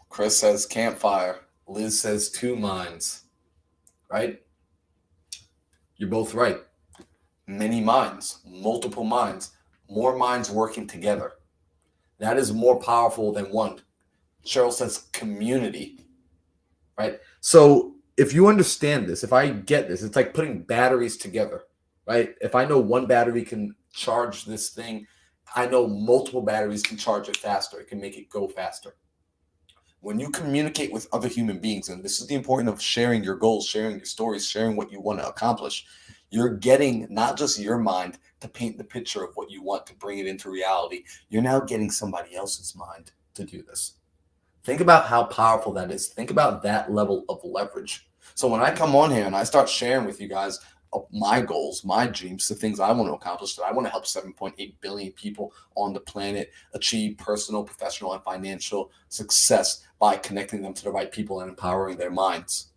Chris says campfire. Liz says two minds. Right? You're both right. Many minds, multiple minds, more minds working together. That is more powerful than one. Cheryl says community. Right? So if you understand this, if I get this, it's like putting batteries together. Right? If I know one battery can charge this thing, I know multiple batteries can charge it faster. It can make it go faster. When you communicate with other human beings, and this is the importance of sharing your goals, sharing your stories, sharing what you want to accomplish, you're getting not just your mind to paint the picture of what you want to bring it into reality. You're now getting somebody else's mind to do this. Think about how powerful that is. Think about that level of leverage. So when I come on here and I start sharing with you guys my goals, my dreams, the things I want to accomplish, that I want to help 7.8 billion people on the planet achieve personal, professional, and financial success by connecting them to the right people and empowering their minds.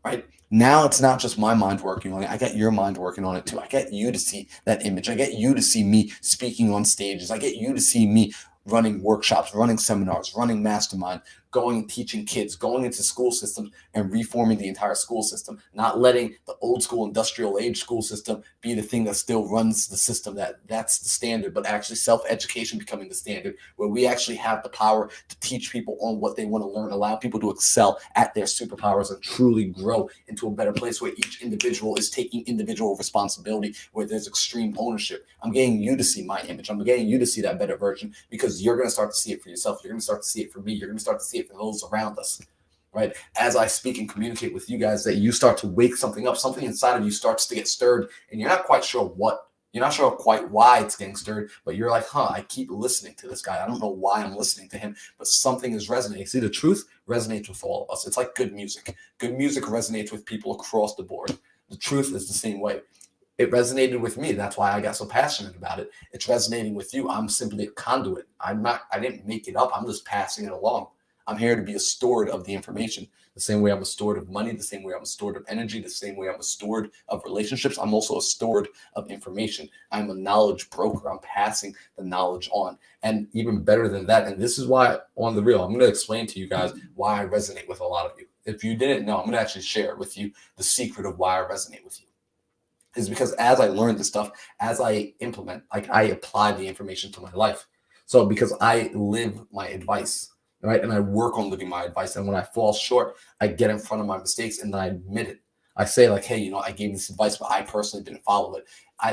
Right? Now it's not just my mind working on it. I get your mind working on it too. I get you to see that image. I get you to see me speaking on stages. I get you to see me running workshops, running seminars, running mastermind, going and teaching kids, going into school systems and reforming the entire school system, not letting the old school industrial age school system be the thing that still runs the system, that's the standard, but actually self-education becoming the standard, where we actually have the power to teach people on what they want to learn, allow people to excel at their superpowers and truly grow into a better place where each individual is taking individual responsibility, where there's extreme ownership. I'm getting you to see my image. I'm getting you to see that better version, because you're going to start to see it for yourself. You're going to start to see it for me. You're going to start to see it for those around us, right? As I speak and communicate with you guys, that you start to wake something up, something inside of you starts to get stirred, and you're not quite sure what. You're not sure quite why it's getting stirred, but you're like, I keep listening to this guy. I don't know why I'm listening to him, but something is resonating. See, the truth resonates with all of us. It's like good music. Good music resonates with people across the board. The truth is the same way. It resonated with me. That's why I got so passionate about it. It's resonating with you. I'm simply a conduit. I didn't make it up. I'm just passing it along. I'm here to be a steward of the information. The same way I'm a steward of money, the same way I'm a steward of energy, the same way I'm a steward of relationships, I'm also a steward of information. I'm a knowledge broker. I'm passing the knowledge on. And even better than that, and this is why on the real, I'm going to explain to you guys why I resonate with a lot of you. If you didn't know, I'm going to actually share with you the secret of why I resonate with you. is because as I learn this stuff, as I implement, like I apply the information to my life. So because I live my advice, right? And I work on living my advice. And when I fall short, I get in front of my mistakes and then I admit it. I say like, hey, I gave this advice, but I personally didn't follow it.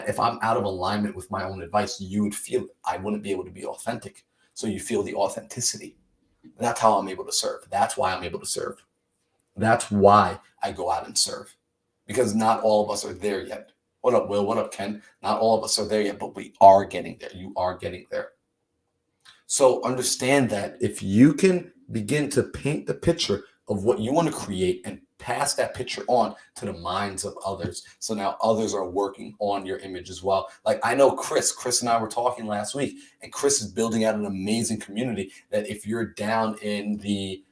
If I'm out of alignment with my own advice, you would feel it. I wouldn't be able to be authentic. So you feel the authenticity. That's how I'm able to serve. That's why I'm able to serve. That's why I go out and serve. Because not all of us are there yet. What up, Will? What up, Ken? Not all of us are there yet, but we are getting there. You are getting there. So understand that if you can begin to paint the picture of what you want to create and pass that picture on to the minds of others. So now others are working on your image as well. Like I know Chris and I were talking last week, and Chris is building out an amazing community that if you're down in the,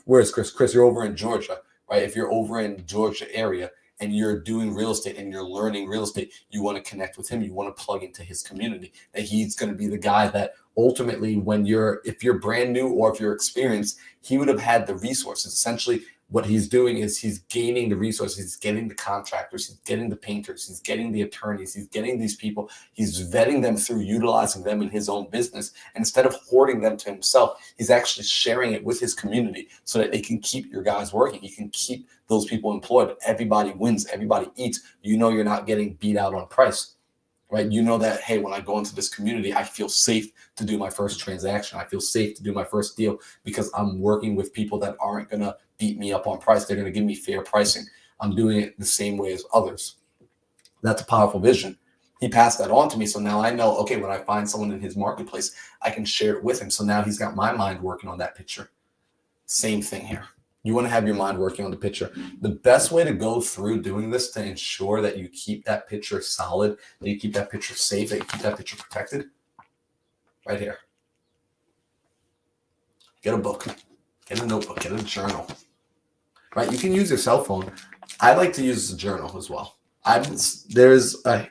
where's Chris? Chris, you're over in Georgia, right? If you're over in Georgia area, and you're doing real estate and you're learning real estate, you want to connect with him. You want to plug into his community. That he's going to be the guy that ultimately, if you're brand new or if you're experienced, he would have had the resources. Essentially, what he's doing is he's gaining the resources. He's getting the contractors. He's getting the painters. He's getting the attorneys. He's getting these people. He's vetting them through utilizing them in his own business. And instead of hoarding them to himself, he's actually sharing it with his community so that they can keep your guys working. You can keep those people employed. Everybody wins. Everybody eats. You're not getting beat out on price, right? You know that, hey, when I go into this community, I feel safe to do my first transaction. I feel safe to do my first deal because I'm working with people that aren't going to beat me up on price. They're going to give me fair pricing. I'm doing it the same way as others. That's a powerful vision. He passed that on to me. So now I know, okay, when I find someone in his marketplace, I can share it with him. So now he's got my mind working on that picture. Same thing here. You want to have your mind working on the picture. The best way to go through doing this to ensure that you keep that picture solid, that you keep that picture safe, that you keep that picture protected, right here. Get a book, get a notebook, get a journal, right? You can use your cell phone. I like to use a journal as well. There's a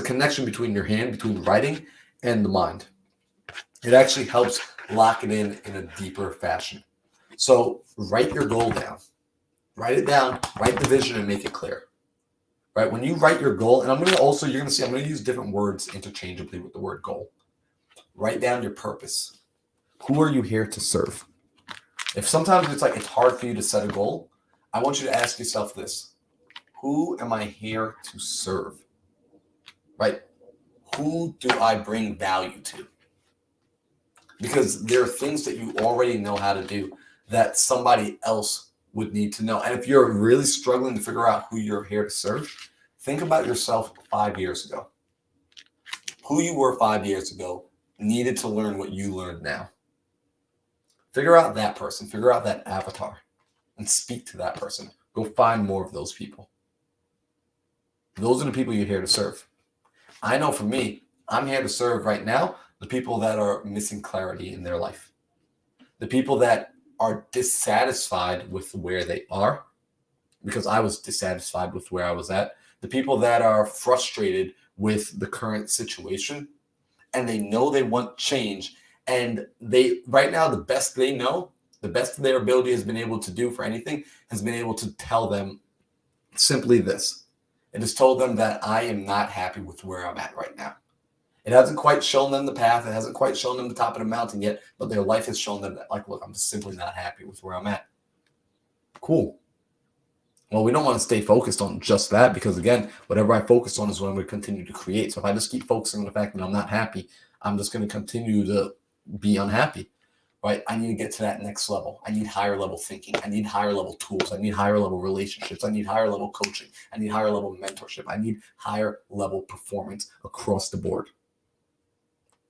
connection between your hand, between writing and the mind. It actually helps lock it in a deeper fashion. So write your goal down. Write it down, write the vision and make it clear. Right? When you write your goal, and I'm going to use different words interchangeably with the word goal. Write down your purpose. Who are you here to serve? If sometimes it's hard for you to set a goal, I want you to ask yourself this. Who am I here to serve? Right? Who do I bring value to? Because there are things that you already know how to do that somebody else would need to know. And if you're really struggling to figure out who you're here to serve, think about yourself 5 years ago. Who you were 5 years ago needed to learn what you learned now. Figure out that person, figure out that avatar, and speak to that person. Go find more of those people. Those are the people you're here to serve. I know for me, I'm here to serve right now the people that are missing clarity in their life. The people that are dissatisfied with where they are, because I was dissatisfied with where I was at. The people that are frustrated with the current situation and they know they want change. And right now, the best they know, the best their ability has been able to do for anything has been able to tell them simply this. It has told them that I am not happy with where I'm at right now. It hasn't quite shown them the path. It hasn't quite shown them the top of the mountain yet, but their life has shown them that, look, I'm just simply not happy with where I'm at. Cool. Well, we don't want to stay focused on just that because, again, whatever I focus on is what I'm going to continue to create. So if I just keep focusing on the fact that I'm not happy, I'm just going to continue to be unhappy, right? I need to get to that next level. I need higher level thinking. I need higher level tools. I need higher level relationships. I need higher level coaching. I need higher level mentorship. I need higher level performance across the board.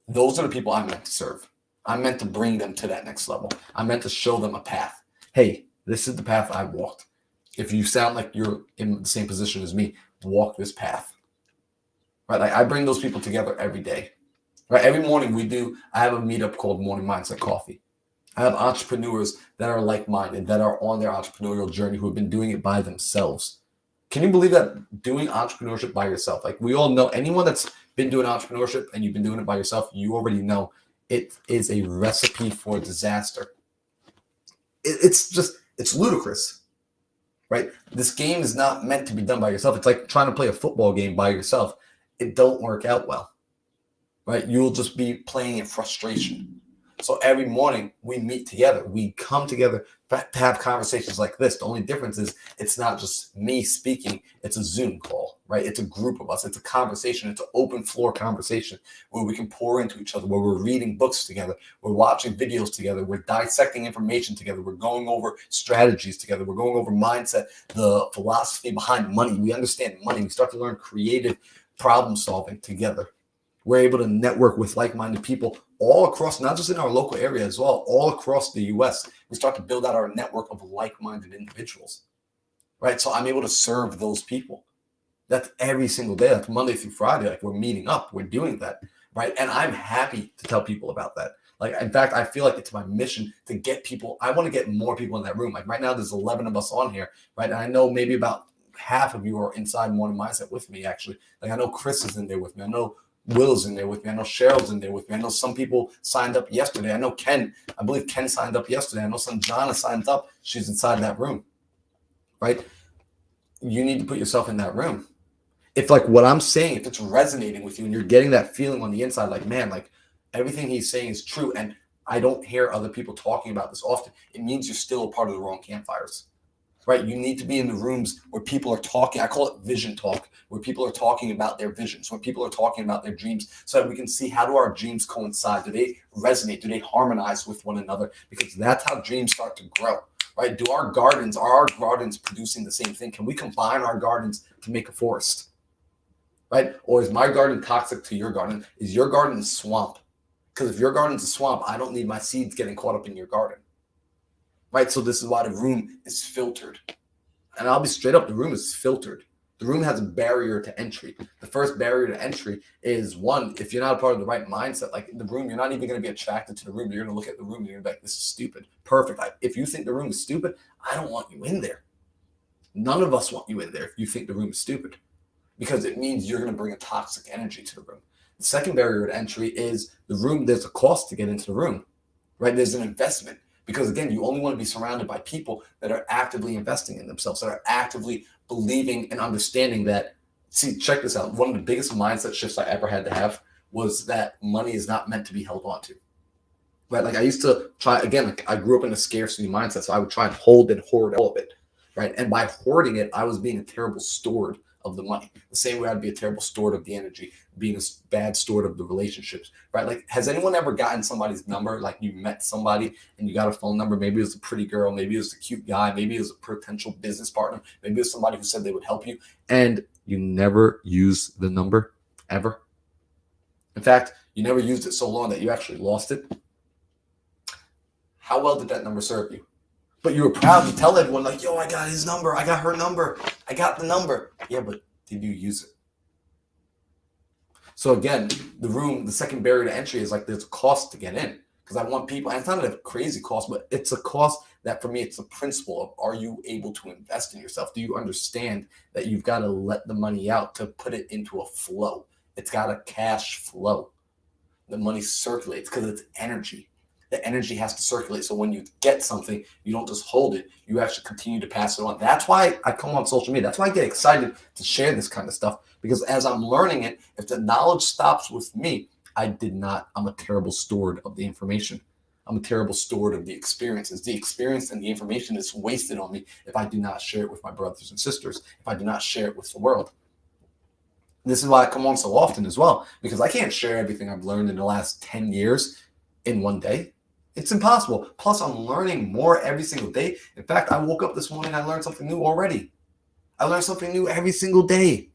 Those are the people I'm meant to serve. I'm meant to bring them to that next level. I'm meant to show them a path. Hey, this is the path I walked. If you sound like you're in the same position as me, walk this path. Right? I bring those people together every day. Right? Every morning I have a meetup called Morning Mindset Coffee. I have entrepreneurs that are like-minded, that are on their entrepreneurial journey, who have been doing it by themselves. Can you believe that doing entrepreneurship by yourself? We all know, anyone that's been doing entrepreneurship and you've been doing it by yourself, you already know it is a recipe for disaster. It's ludicrous. right? This game is not meant to be done by yourself. It's like trying to play a football game by yourself. It don't work out well, right? You'll just be playing in frustration. So every morning we meet together, we come together to have conversations like this. The only difference is it's not just me speaking, it's a Zoom call, right? It's a group of us, it's a conversation, it's an open floor conversation where we can pour into each other, where we're reading books together, we're watching videos together, we're dissecting information together, we're going over strategies together, we're going over mindset, the philosophy behind money. We understand money, we start to learn creative problem solving together. We're able to network with like-minded people all across, not just in our local area as well, all across the US. We start to build out our network of like-minded individuals, right? So I'm able to serve those people. That's every single day. That's Monday through Friday. Like we're meeting up, we're doing that, right? And I'm happy to tell people about that. Like, in fact, I feel like it's my mission to get people. I want to get more people in that room. Like right now, there's 11 of us on here, right? And I know maybe about half of you are inside Morning Mindset with me, actually. Like I know Chris is in there with me. I know Will's in there with me. I know Cheryl's in there with me. I know some people signed up yesterday. I know Ken. I believe Ken signed up yesterday. I know some Jana signed up. She's inside that room, right? You need to put yourself in that room. If like what I'm saying, if it's resonating with you and you're getting that feeling on the inside, like, man, like everything he's saying is true, and I don't hear other people talking about this often, it means you're still a part of the wrong campfires. Right? You need to be in the rooms where people are talking. I call it vision talk, where people are talking about their visions, where people are talking about their dreams, so that we can see how do our dreams coincide? Do they resonate? Do they harmonize with one another? Because that's how dreams start to grow, right? Are our gardens producing the same thing? Can we combine our gardens to make a forest, right? Or is my garden toxic to your garden? Is your garden a swamp? Because if your garden's a swamp, I don't need my seeds getting caught up in your garden. Right, so this is why the room is filtered. And I'll be straight up, the room is filtered. The room has a barrier to entry. The first barrier to entry is, one, if you're not a part of the right mindset, like in the room, you're not even going to be attracted to the room. You're going to look at the room and you're going to be like, this is stupid. Perfect. If you think the room is stupid, I don't want you in there. None of us want you in there if you think the room is stupid, because it means you're going to bring a toxic energy to the room. The second barrier to entry is the room. There's a cost to get into the room, right? There's an investment. Because again, you only want to be surrounded by people that are actively investing in themselves, that are actively believing and understanding that. See, check this out. One of the biggest mindset shifts I ever had to have was that money is not meant to be held on to. Right? Like I used to try, again, like I grew up in a scarcity mindset, so I would try and hold and hoard all of it. Right? And by hoarding it, I was being a terrible steward of the money. The same way I'd be a terrible steward of the energy, being a bad steward of the relationships, right? Like, has anyone ever gotten somebody's number? Like you met somebody and you got a phone number. Maybe it was a pretty girl. Maybe it was a cute guy. Maybe it was a potential business partner. Maybe it was somebody who said they would help you. And you never use the number ever. In fact, you never used it so long that you actually lost it. How well did that number serve you? But you were proud to tell everyone, like, yo, I got his number. I got her number. I got the number. Yeah, but did you use it? So again, the second barrier to entry is like there's a cost to get in. Because I want people, and it's not a crazy cost, but it's a cost that for me, it's a principle of, are you able to invest in yourself? Do you understand that you've got to let the money out to put it into a flow? It's got a cash flow. The money circulates because it's energy. The energy has to circulate. So when you get something, you don't just hold it. You actually continue to pass it on. That's why I come on social media. That's why I get excited to share this kind of stuff. Because as I'm learning it, if the knowledge stops with me, I'm a terrible steward of the information. I'm a terrible steward of the experiences. The experience and the information is wasted on me if I do not share it with my brothers and sisters, if I do not share it with the world. This is why I come on so often as well, because I can't share everything I've learned in the last 10 years in one day. It's impossible. Plus, I'm learning more every single day. In fact, I woke up this morning, I learned something new already. I learned something new every single day.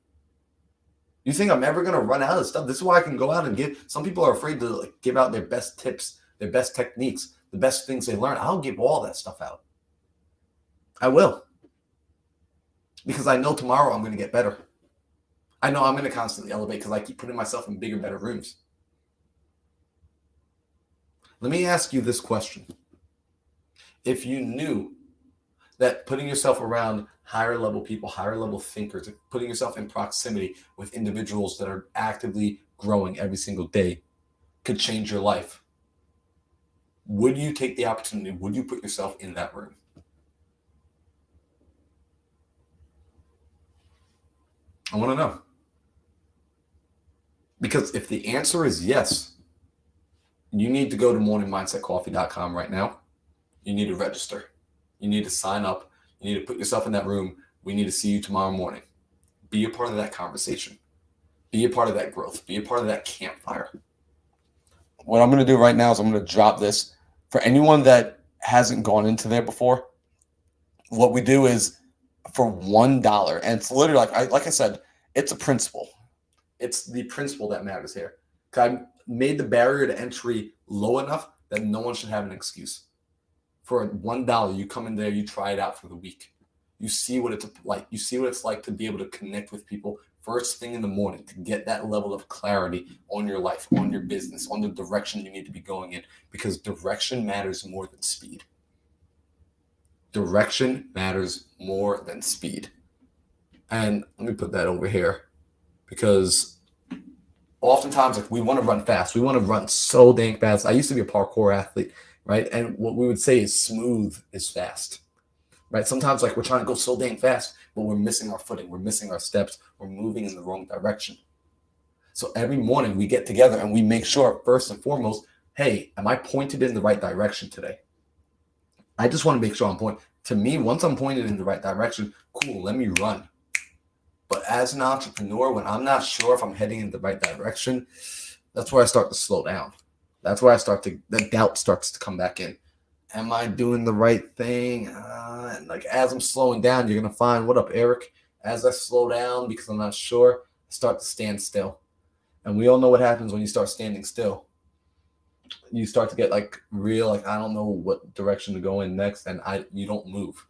You think I'm ever going to run out of stuff? This is why I can go out and give. Some people are afraid to give out their best tips, their best techniques, the best things they learn. I'll give all that stuff out. I will. Because I know tomorrow I'm going to get better. I know I'm going to constantly elevate because I keep putting myself in bigger, better rooms. Let me ask you this question. If you knew that putting yourself around higher level people, higher level thinkers, putting yourself in proximity with individuals that are actively growing every single day could change your life, would you take the opportunity? Would you put yourself in that room? I want to know. Because if the answer is yes, you need to go to morningmindsetcoffee.com right now. You need to register. You need to sign up. You need to put yourself in that room. We need to see you tomorrow morning. Be a part of that conversation. Be a part of that growth. Be a part of that campfire. What I'm going to do right now is I'm going to drop this. For anyone that hasn't gone into there before, what we do is for $1, and it's literally like I said, it's a principle. It's the principle that matters here. I made the barrier to entry low enough that no one should have an excuse. For $1, you come in there, you try it out for the week. You see what it's like. You see what it's like to be able to connect with people first thing in the morning, to get that level of clarity on your life, on your business, on the direction you need to be going in, because direction matters more than speed. Direction matters more than speed. And let me put that over here, because oftentimes, like, we want to run fast. We want to run so dang fast. I used to be a parkour athlete, right? And what we would say is smooth is fast, right? Sometimes, like, we're trying to go so dang fast, but we're missing our footing. We're missing our steps. We're moving in the wrong direction. So every morning we get together and we make sure, first and foremost, hey, am I pointed in the right direction today? I just want to make sure I'm pointed. To me, once I'm pointed in the right direction, cool, let me run. But as an entrepreneur, when I'm not sure if I'm heading in the right direction, that's where I start to slow down. That's where the doubt starts to come back in. Am I doing the right thing? And like, as I'm slowing down, you're going to find, what up, Eric? As I slow down because I'm not sure, I start to stand still. And we all know what happens when you start standing still. You start to get like I don't know what direction to go in next, and you don't move,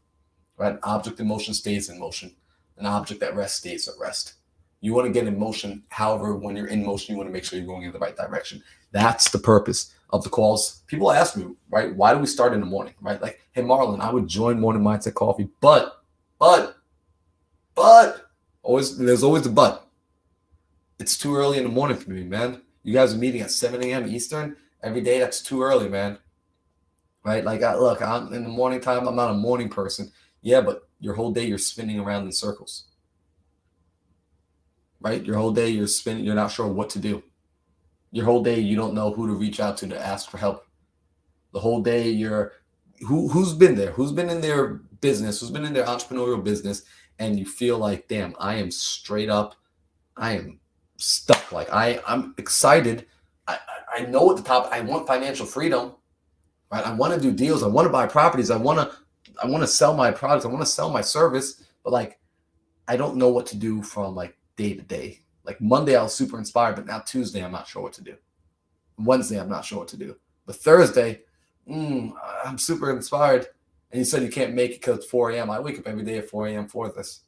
right? An object in motion stays in motion. An object at rest stays at rest. You want to get in motion. However, when you're in motion, you want to make sure you're going in the right direction. That's the purpose of the calls. People ask me, right, why do we start in the morning, right? Like, hey, Marlon, I would join Morning Mindset Coffee, but, there's always a but. It's too early in the morning for me, man. You guys are meeting at 7 a.m. Eastern every day. That's too early, man. Right? Like, I'm in the morning time. I'm not a morning person. Yeah, but your whole day you're spinning around in circles. Right? Your whole day you're spinning. You're not sure what to do. Your whole day you don't know who to reach out to ask for help. The whole day who's been there? Who's been in their business? Who's been in their entrepreneurial business? And you feel like, damn, I am straight up. I am stuck. Like, I'm excited. I know at the top, I want financial freedom, right? I want to do deals. I want to buy properties. I want to sell my products. I want to sell my service, but like, I don't know what to do from like day to day. Like Monday, I was super inspired, but now Tuesday, I'm not sure what to do. Wednesday, I'm not sure what to do. But Thursday, I'm super inspired. And you said you can't make it because it's 4 a.m. I wake up every day at 4 a.m. for this.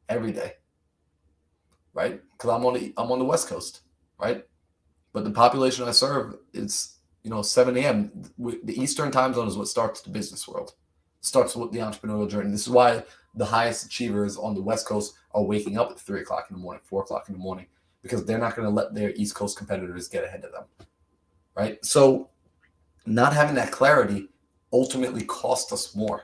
Every day. Right? Because I'm on the West Coast, right? But the population I serve is, 7 a.m. The Eastern time zone is what starts the business world. Starts with the entrepreneurial journey. This is why the highest achievers on the West Coast are waking up at 3 o'clock in the morning, 4 o'clock in the morning, because they're not going to let their East Coast competitors get ahead of them, right? So not having that clarity ultimately costs us more.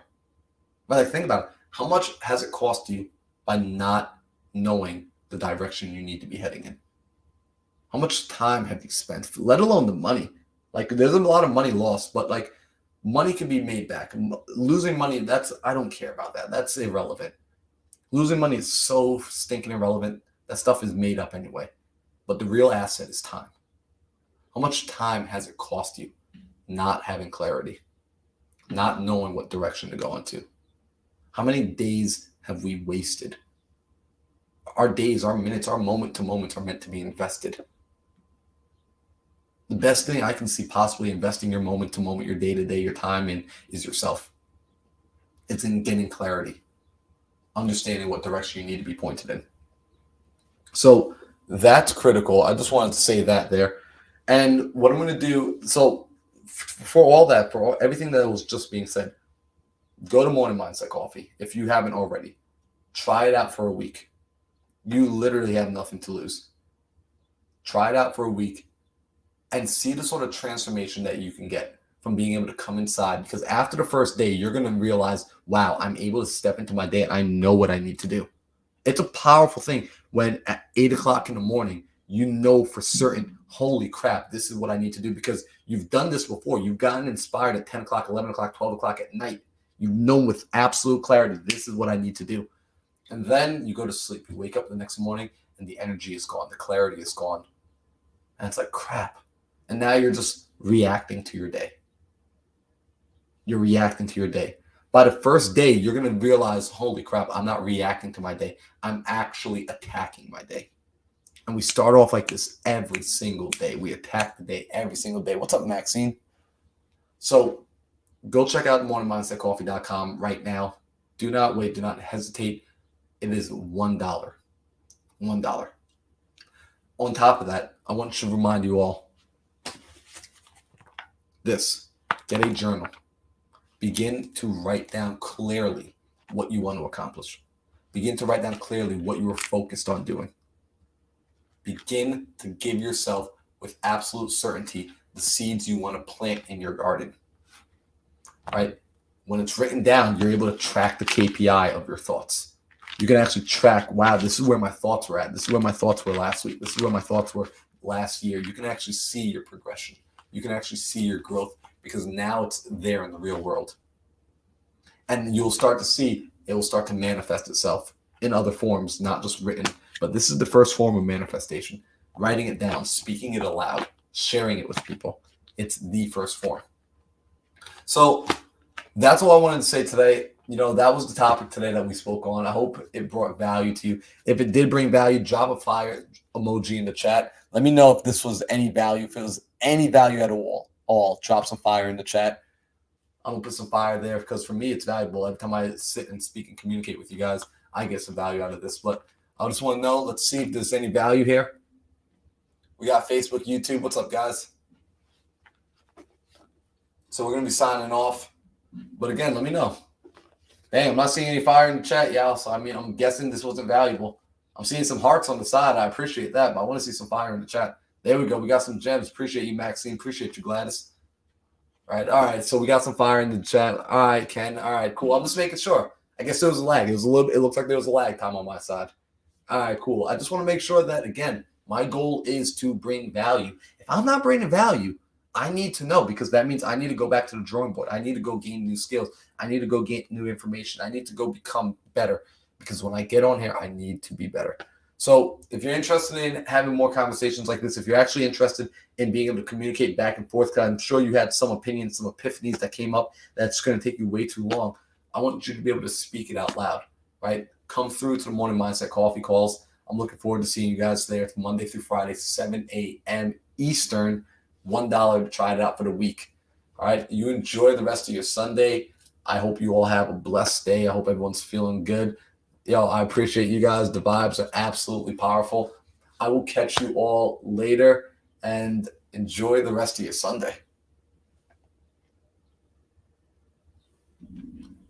But like, think about it. How much has it cost you by not knowing the direction you need to be heading in? How much time have you spent, let alone the money? Like, there's a lot of money lost, but like, money can be made back. Losing money, I don't care about that. That's irrelevant. Losing money is so stinking irrelevant. That stuff is made up anyway. But the real asset is time. How much time has it cost you not having clarity, not knowing what direction to go into? How many days have we wasted? Our days, our minutes, our moment to moments are meant to be invested. The best thing I can see possibly investing your moment to moment, your day to day, your time in is yourself. It's in getting clarity, understanding what direction you need to be pointed in. So that's critical. I just wanted to say that there. And what I'm going to do, so for all that, for everything that was just being said, go to Morning Mindset Coffee if you haven't already. Try it out for a week. You literally have nothing to lose. Try it out for a week and see the sort of transformation that you can get from being able to come inside. Because after the first day, you're going to realize, wow, I'm able to step into my day and I know what I need to do. It's a powerful thing when at 8 o'clock in the morning, you know for certain, holy crap, this is what I need to do, because you've done this before. You've gotten inspired at 10 o'clock, 11 o'clock, 12 o'clock at night. You know with absolute clarity, this is what I need to do. And then you go to sleep. You wake up the next morning and the energy is gone. The clarity is gone. And it's like, crap. And now you're just reacting to your day. You're reacting to your day. By the first day, you're going to realize, holy crap, I'm not reacting to my day. I'm actually attacking my day. And we start off like this every single day. We attack the day every single day. What's up, Maxine? So go check out morningmindsetcoffee.com right now. Do not wait. Do not hesitate. It is $1. $1. On top of that, I want to remind you all this. Get a journal. Begin to write down clearly what you want to accomplish. Begin to write down clearly what you are focused on doing. Begin to give yourself with absolute certainty the seeds you want to plant in your garden. All right? When it's written down, you're able to track the KPI of your thoughts. You can actually track, wow, this is where my thoughts were at. This is where my thoughts were last week. This is where my thoughts were last year. You can actually see your progression. You can actually see your growth, because now it's there in the real world. And you'll start to see, it will start to manifest itself in other forms, not just written. But this is the first form of manifestation. Writing it down, speaking it aloud, sharing it with people. It's the first form. So that's all I wanted to say today. That was the topic today that we spoke on. I hope it brought value to you. If it did bring value, drop a fire emoji in the chat. Let me know if this was any value, if it was any value at all. Drop some fire in the chat. I'm going to put some fire there, because for me, it's valuable. Every time I sit and speak and communicate with you guys, I get some value out of this. But I just want to know, let's see if there's any value here. We got Facebook, YouTube. What's up, guys? So we're going to be signing off. But again, let me know. Dang, I'm not seeing any fire in the chat, y'all. So, I'm guessing this wasn't valuable. I'm seeing some hearts on the side. I appreciate that, but I want to see some fire in the chat. There we go. We got some gems. Appreciate you, Maxine. Appreciate you, Gladys. All right. So we got some fire in the chat. All right, Ken. All right, cool. I'm just making sure. I guess there was a lag. It looks like there was a lag time on my side. All right, cool. I just want to make sure that, again, my goal is to bring value. If I'm not bringing value, I need to know, because that means I need to go back to the drawing board. I need to go gain new skills. I need to go get new information. I need to go become better, because when I get on here, I need to be better. So if you're interested in having more conversations like this, if you're actually interested in being able to communicate back and forth, because I'm sure you had some opinions, some epiphanies that came up that's going to take you way too long, I want you to be able to speak it out loud, right? Come through to the Morning Mindset Coffee calls. I'm looking forward to seeing you guys there. It's Monday through Friday, 7 a.m. Eastern, $1 to try it out for the week. All right. You enjoy the rest of your Sunday. I hope you all have a blessed day. I hope everyone's feeling good. I appreciate you guys. The vibes are absolutely powerful. I will catch you all later, and enjoy the rest of your Sunday.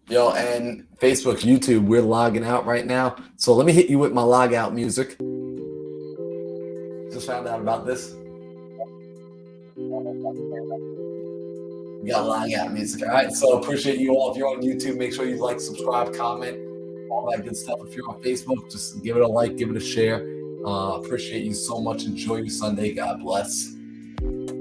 And Facebook, YouTube, we're logging out right now. So let me hit you with my log out music. Just found out about this. We got log out music. All right. So appreciate you all. If you're on YouTube, make sure you like, subscribe, comment, all that good stuff. If you're on Facebook, just give it a like, give it a share. Appreciate you so much. Enjoy your Sunday. God bless.